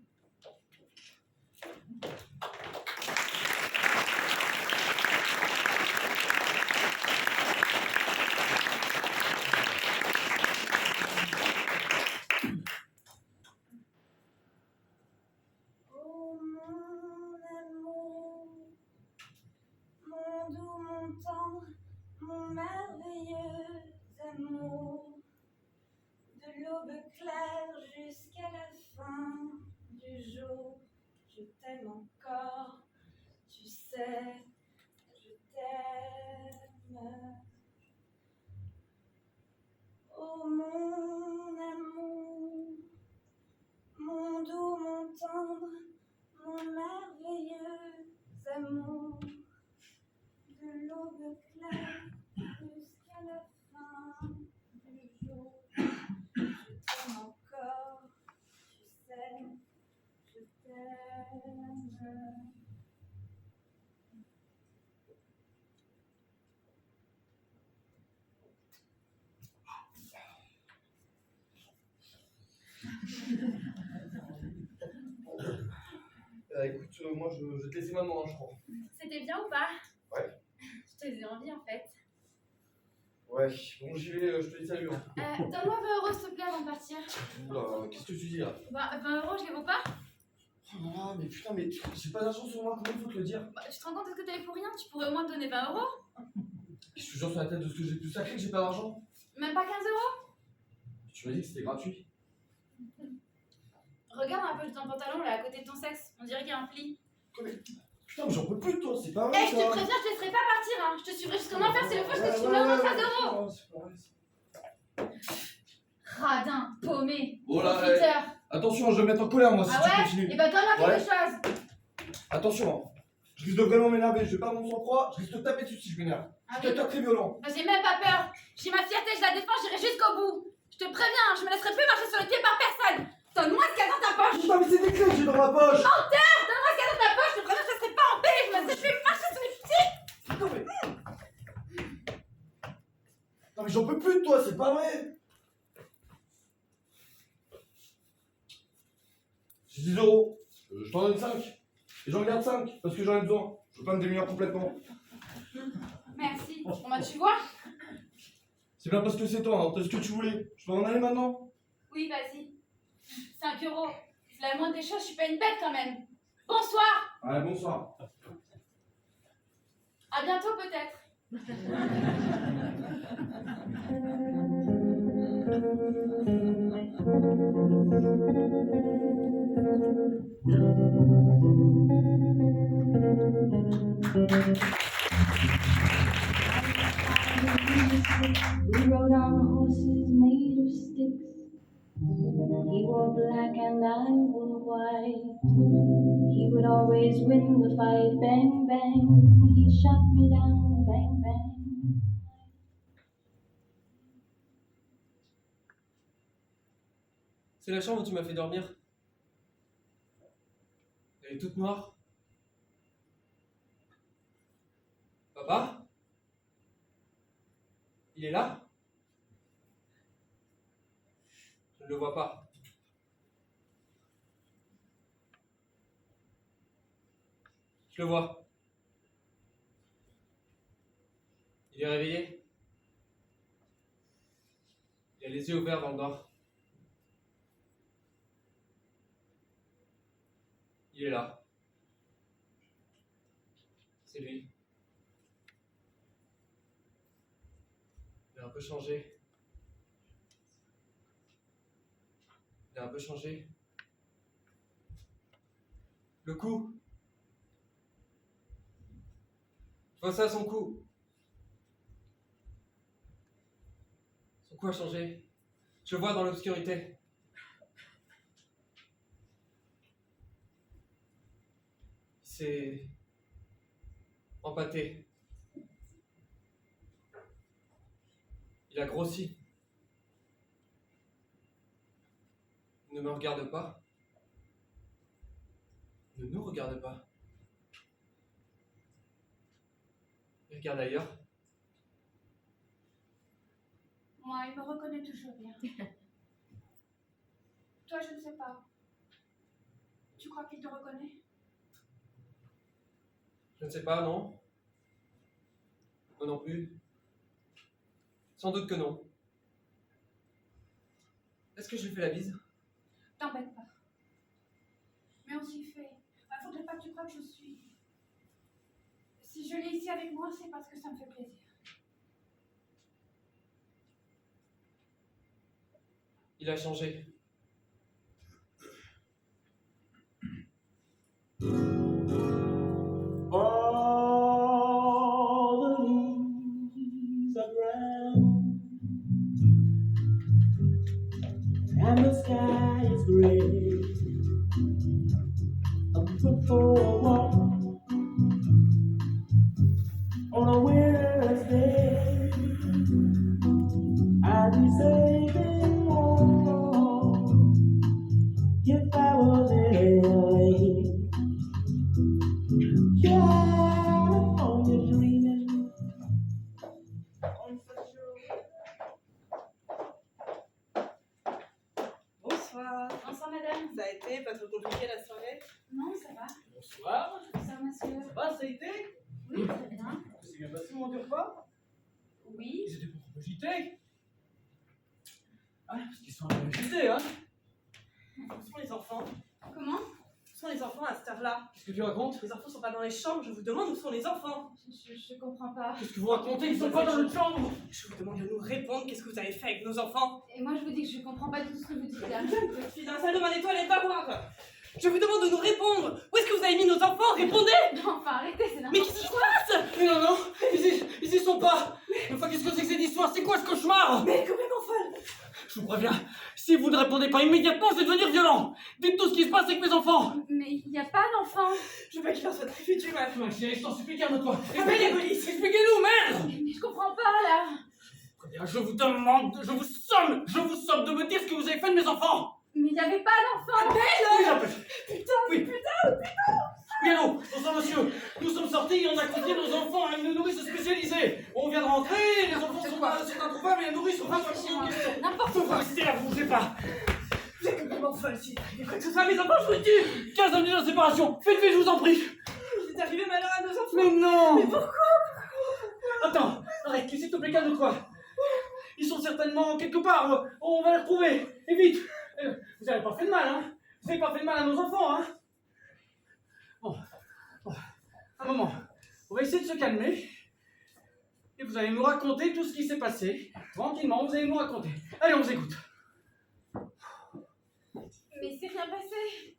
Oh mon amour, mon doux, mon tendre, mon merveilleux amour, de l'aube claire jusqu'à la fin du jour, je t'aime encore, tu sais, je t'aime. Oh mon amour, mon doux, mon tendre, mon merveilleux amour, de l'aube claire jusqu'à la fin du jour, je t'aime encore, tu sais, je t'aime. Écoute, moi je te laisse maman, je crois. C'était bien ou pas? Ouais. Je te faisais envie en fait. Ouais, bon j'y vais, je te dis salut. Hein. Donne-moi 20 € s'il te plaît avant de partir. Oula, qu'est-ce que tu dis là? Bah, 20 € je les vaux pas? Oh là là, mais putain, mais j'ai pas d'argent sur moi, comment il faut te le dire? Bah, tu te rends compte que t'avais pour rien? Tu pourrais au moins me donner 20 €? Je te jure sur la tête de ce que j'ai plus sacré que j'ai pas d'argent. Même pas 15 €? Tu m'as dit que c'était gratuit. Regarde un peu ton pantalon là à côté de ton sexe, on dirait qu'il y a un pli. Putain, mais j'en peux plus de toi, c'est pas Eh, vrai. je te préviens, je te laisserai pas partir, hein. Je te suivrai jusqu'en enfer, c'est le fois que je te suivrai au moins 13 €. C'est pas vrai. Radin, paumé, Oh là, profiteur. Attention, je vais me mettre en colère moi si Ah tu ouais? continues. Et bah donne-moi quelque chose. Attention, hein. Je risque de vraiment m'énerver, je vais pas mon sang-froid, je risque de taper dessus si je m'énerve. Ah Je suis quelqu'un de très violent. Bah, j'ai même pas peur. J'ai ma fierté, je la défends, j'irai jusqu'au bout. Je te préviens, je me laisserai plus marcher sur les pieds par personne. Donne-moi ce qu'il y a dans ta poche. Putain, mais c'est des clés que j'ai dans ma poche. Menteur, donne-moi ce qu'il y a dans ta poche. Je te préviens, je te laisserai pas en paix. Je me laisserai plus marcher sur les pieds. Putain, mais... Non mais j'en peux plus de toi, c'est pas vrai. J'ai 10 €. Je t'en donne 5. Et j'en garde 5 parce que j'en ai besoin. Je veux pas me démunir complètement. Merci. Bon bah tu vois. C'est bien parce que c'est toi, hein. T'as ce que tu voulais. Je peux en aller maintenant? Oui, vas-y. 5 €. C'est la moindre des choses, je suis pas une bête quand même. Bonsoir. Ouais, bonsoir. À bientôt peut-être. We rode on horses made of sticks. He wore black and I wore white. He would always win the fight. Bang, bang. He shot me down. Bang, bang. C'est la chambre où tu m'as fait dormir. Elle est toute noire. Papa? Il est là? Je ne le vois pas. Je le vois. Il est réveillé. Il a les yeux ouverts dans le noir. Il est là. C'est lui. Il a un peu changé. Il a un peu changé. Le cou. Je vois ça, son cou. Son cou a changé. Je le vois dans l'obscurité. C'est empâté. Il a grossi. Il ne me regarde pas. Il ne nous regarde pas. Il regarde ailleurs. Moi, il me reconnaît toujours bien. Toi, je ne sais pas. Tu crois qu'il te reconnaît? Je ne sais pas, non. Moi non plus. Sans doute que non. Est-ce que je lui fais la bise? T'embête pas. Mais on s'y fait. Il faudrait pas que tu crois que je suis. Si je l'ai ici avec moi, c'est parce que ça me fait plaisir. Il a changé. All the leaves are brown and the sky is gray. I'm good for a walk on a winter's day. I'd be saving more if I was in LA. California dreaming on such Bonsoir. Bonsoir, madame. Ça a été pas trop compliqué la soirée? Non, ça va. Bonsoir. Bonsoir, monsieur. Ça va, ça a été? Oui, très bien. C'est bien passé mon repas? Oui. Ils étaient pas trop agités. Ah, parce qu'ils sont un peu agités, hein? Où sont les enfants? Comment? Où sont les enfants à cette heure-là? Qu'est-ce que tu racontes? Les enfants sont pas dans les chambres, je vous demande où sont les enfants? Je comprends pas. Qu'est-ce que vous racontez? Ils sont pas dans notre chambre! Je vous demande de nous répondre, qu'est-ce que vous avez fait avec nos enfants? Et moi, je vous dis que je comprends pas du tout ce que vous dites là. Je suis dans la salle de bain des toilettes, va voir! Je vous demande de nous répondre! Où est-ce que vous avez mis nos enfants? Répondez! Non, enfin, arrêtez, c'est Mais n'importe qu'est-ce qui se quoi. passe? Mais non, non! Ils y sont pas! Enfin, qu'est-ce que c'est que cette histoire? C'est quoi ce cauchemar? Mais complètement folle! Je vous préviens, si vous ne répondez pas immédiatement, je vais devenir violent! Dites tout ce qui se passe avec mes enfants! Mais il n'y a pas d'enfant. Je veux pas qu'il en soit très futur, ma Ma chérie, je t'en supplie, calme-toi! Appelle la police! Expliquez-nous, merde! Mais je comprends pas là. Très bien, je vous demande, je vous somme de me dire ce que vous avez fait de mes enfants! Mais il n'y avait pas d'enfant. Oui, j'appelle! Putain, Oui. putain! Oui, allô, bonsoir monsieur. Nous sommes sortis et on a confié nos enfants à une nourrice spécialisée. On vient de rentrer, les enfants sont introuvables et la nourrice sont pas question. N'importe quoi. Restez là, bougez pas. Vous êtes complètement folle, si il faut que ce soit mes enfants, je vous le tue! 15 minutes de séparation. Faites vite, je vous en prie. C'est arrivé malheur à nos enfants! Mais non. Mais pourquoi? Attends, arrête, s'il te plaît, calme-toi. Ils sont certainement quelque part. On va les retrouver. Et vite. Vous n'avez pas fait de mal, hein? Vous n'avez pas fait de mal à nos enfants, hein? Bon, un moment. On va essayer de se calmer. Et vous allez nous raconter tout ce qui s'est passé. Tranquillement, vous allez nous raconter. Allez, on vous écoute. Mais c'est rien passé.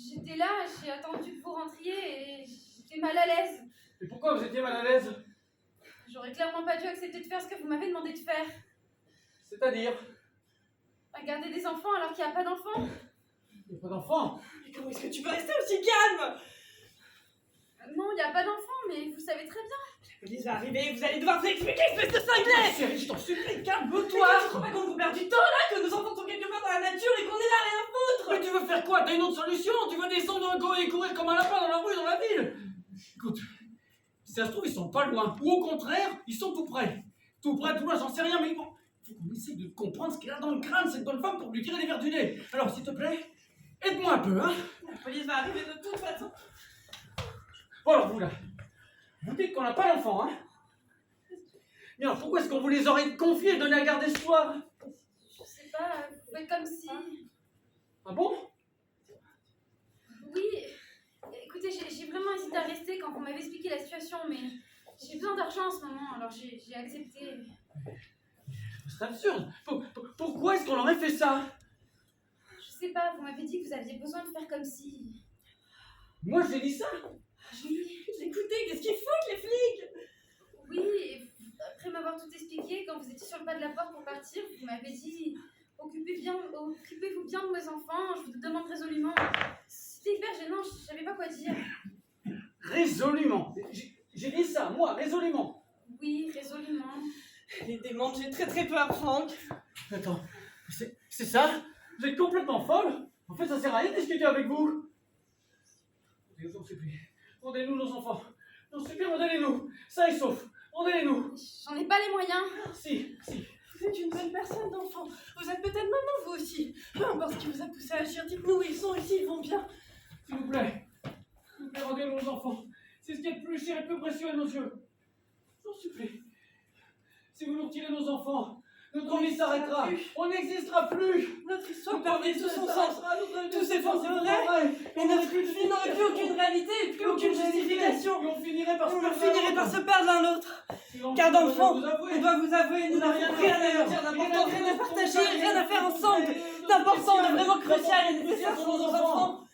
J'étais là, j'ai attendu que vous rentriez et j'étais mal à l'aise. Et pourquoi vous étiez mal à l'aise? J'aurais clairement pas dû accepter de faire ce que vous m'avez demandé de faire. C'est-à-dire? Garder des enfants alors qu'il n'y a pas d'enfants. Il n'y a pas d'enfants? Mais comment est-ce que tu peux rester aussi calme? Non, il n'y a pas d'enfants, mais vous savez très bien. La police va arriver, vous allez devoir vous expliquer, espèce de cinglé! Chérie, je t'en supplie, calme-toi! Tu crois pas qu'on vous perd du temps là? Que nos enfants sont quelque part dans la nature et qu'on est là à rien foutre? Mais tu veux faire quoi? T'as une autre solution? Tu veux descendre et courir comme un lapin dans la rue, dans la ville? Écoute, si ça se trouve, ils sont pas loin. Ou au contraire, ils sont tout près. Tout près, tout loin, j'en sais rien, mais bon, il faut qu'on essaye de comprendre ce qu'elle a dans le crâne, cette bonne femme, pour lui tirer les verres du nez. Alors, s'il te plaît, aide-moi un peu, hein? La police va arriver de toute façon. Bon, alors, vous là, vous dites qu'on n'a pas d'enfants, hein? Mais alors, pourquoi est-ce qu'on vous les aurait confiés et donnés à garder ce soir? Je sais pas, vous faites comme si... Ah bon? Oui, écoutez, j'ai vraiment hésité à rester quand vous m'avez expliqué la situation, mais j'ai besoin d'argent en ce moment, alors j'ai accepté. C'est absurde. Pourquoi est-ce qu'on aurait fait ça? Je sais pas, vous m'avez dit que vous aviez besoin de faire comme si... Moi, j'ai dit ça? Oui. Écoutez, qu'est-ce qu'ils foutent les flics? Oui, et après m'avoir tout expliqué, quand vous étiez sur le pas de la porte pour partir, vous m'avez dit occupez-vous bien de mes enfants, je vous demande résolument. C'était hyper gênant, je savais pas quoi dire. Résolument? J'ai dit ça, moi, résolument. Oui, résolument. Les démons, j'ai très peur, Franck. Attends, c'est ça? Vous êtes complètement folle? En fait, ça sert à rien de discuter avec vous. Je vous en supplie, rendez-nous nos enfants. Je vous en supplie, rendez-les-nous. Ça et sauf, rendez-les-nous. J'en ai pas les moyens. Si. Vous êtes une bonne personne, d'enfant. Vous êtes peut-être maman, vous aussi. Peu importe ce qui vous a poussé à agir, dites-nous où ils sont ici, ils vont bien. S'il vous plaît, rendez-nous nos enfants. C'est ce qui est le plus cher et le plus précieux à nos yeux. Je vous en supplie. Si vous nous retirez nos enfants, notre vie s'arrêtera. On n'existera plus. Notre histoire perdait tout son sens. Tous ces forces vraies. Mais notre vie n'aurait plus aucune réalité, plus aucune justification. Et on finirait par se perdre l'un l'autre. Car dans le fond, on doit vous avouer, nous n'avons rien à dire d'important, rien à partager, rien à faire ensemble, d'important, de vraiment crucial et nécessaire pour nos enfants.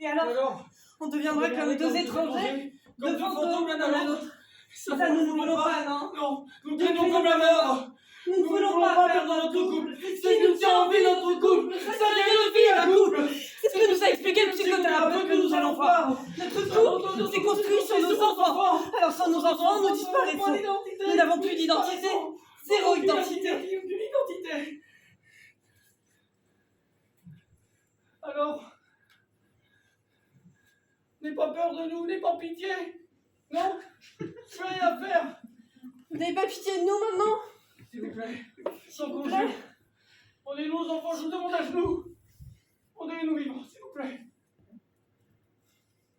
Et alors, on deviendra comme deux étrangers, deux fantômes l'un à l'autre. Ça, nous ne voulons pas, non? Non, nous craignons comme la mort. Nous ne voulons pas perdre notre couple. C'est ce qui nous tient en vie, notre couple. Ça vérifie un couple. C'est ce que nous a expliqué le psychothérapeute que nous allons voir. Notre couple s'est construit sur nos enfants. Alors sans nos enfants, nous disparaissons. Nous n'avons plus d'identité. Zéro identité. Alors, n'aie pas peur de nous, n'aie pas pitié. Non, je n'ai rien à faire. Vous n'avez pas pitié de nous maintenant? S'il vous plaît, sans conjure. Rendez-nous aux enfants, je vous demande à genoux. Rendez-nous vivants, s'il vous plaît.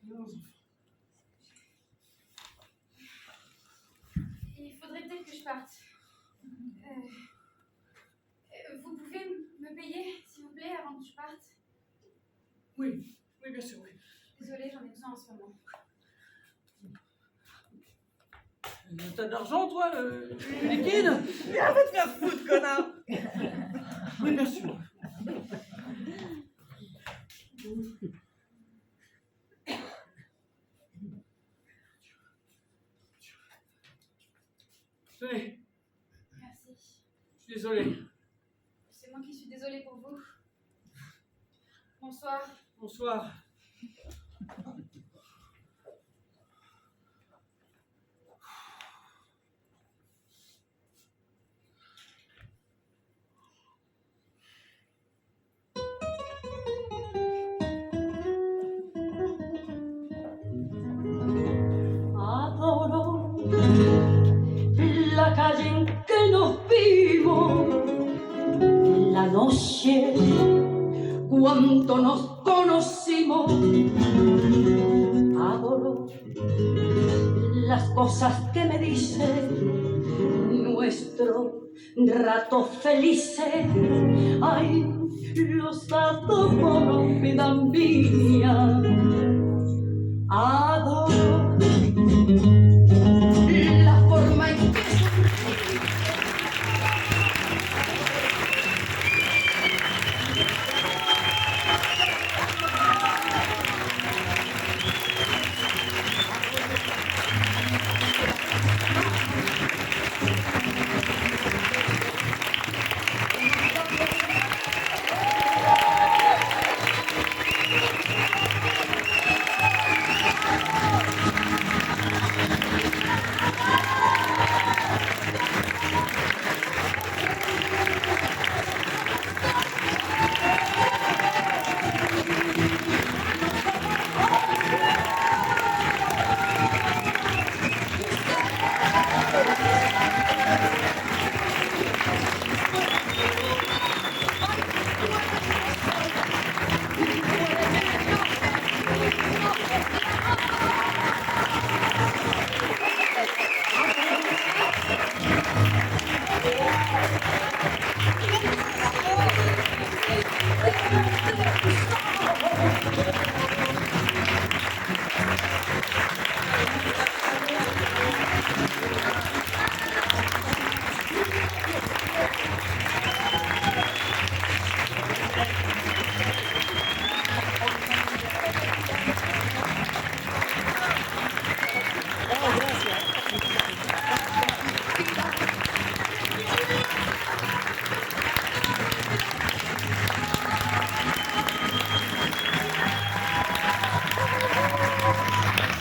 Rendez-nous aux enfants. Il faudrait peut-être que je parte. Vous pouvez me payer, s'il vous plaît, avant que je parte? Oui, bien sûr, oui. Désolée, j'en ai besoin en ce moment. T'as de l'argent, toi, liquide? Viens, va te faire foutre, connard! Oui, bien sûr. Tenez, Merci. je suis désolé. C'est moi qui suis désolée pour vous. Bonsoir. Bonsoir. Adoro la calle en que nos vimos, la noche cuando nos conocimos. Adoro las cosas que me dice nuestro rato felices. Ay, lo stato buono mi dà invidia. Adoro la forma in cui